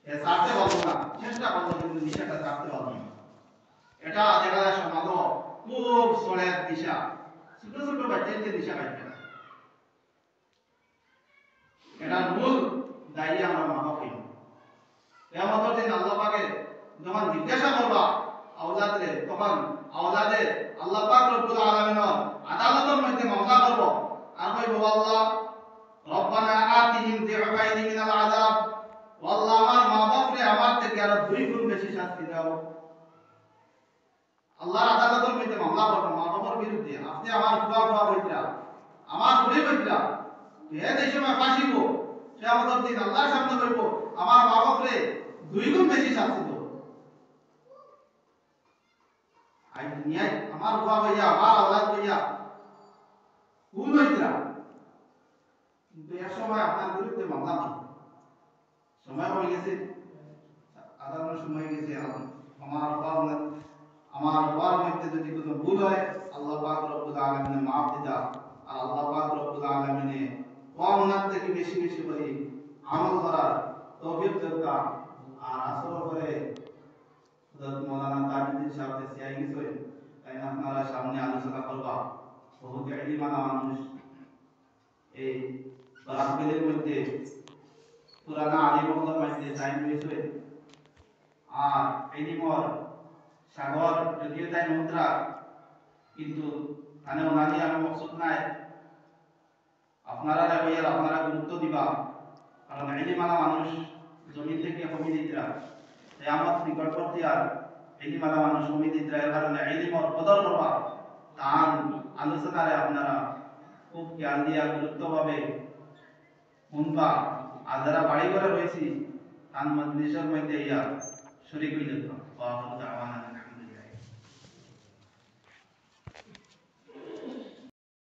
ছাড়তে পারবো না, চেষ্টা করবো কিন্তু নিশাটা ছাড়তে পারবো না। এটা দেখা যায় সমাজ খুব সলের নিশা, ছোট ছোট বাচ্চাদের নিশা খাইতে। এটার মূল দায়ী আমরা মাফ হইব কিয়ামতের দিন আল্লাহ পাকে যখন জিজ্ঞাসা করবা আওলাদরে তখন আওলাদে আল্লাহ পাক রব্বুল আলামিনের আদালতের মধ্যে মামলা করব আর কইব আল্লাহ রব্বানা আতিহিম যিফাইনি মিনাল আযাব আল্লাহ আমার মা বাপরে আমার থেকে আরো 2 গুণ বেশি শাস্তি দাও আল্লাহর আদালতের মধ্যে মামলা করব মা বাবার বিরুদ্ধে আপনি আমার ফুয়া হইতরা আমার বুড়ি হইতরা হে এই সময় ফাঁসিব কিয়ামতের দিন আল্লাহর সামনে কইব আমার মা বাপরে 2 গুণ বেশি শাস্তি দাও আই দুনিয়ায় আমার ফুয়া হইয়া আমার আওলাদ হইয়া কোন হইতরা কিন্তু এই সময় আপনার বিরুদ্ধে মামলা করব সময় হয়ে গেছে আদালতের সময় হয়ে গেছে আমার ওয়ার মধ্যে যদি কোনো ভুল হয় আল্লাহ পাক রব্বুল আলামিন মাফ দিতা আর আল্লাহ পাক রব্বুল আলামিন ওয়ানাত থেকে বেশি বেশি করে আমল করার তৌফিক দাতা আর আসর করে হযরত মাওলানা তাজউদ্দিন সাহেব সিআই গেছে তাই না আপনারা সামনে আলোচনা করবা বহুত ইলমানা মানুষ এই রাসবিলের মধ্যে পুরানা আলিমদের মধ্যে টাইম হয়েছে আর ইলমর সাগর যদিও তাই মুদ্রা কিন্তু তানে ওনালি আমি মকসুদ নাই আপনারা ভাইয়ার আপনারা গুরুত্ব দিবা কারণ ইলমানা মানুষ জমিন থেকে কমে দিতরা কিয়ামত নিকটবর্তী আর ইলমানা মানুষ কমে দিতরা এর কারণে ইলমর কদর করবা তার আলোচনারে আপনারা খুব জ্ঞান দিয়া গুরুত্বভাবে শুনবা আর যারা বাড়ি ঘরে রয়েছি তার মজলিসের মধ্যে ইয়া শরীক হয়ে যেত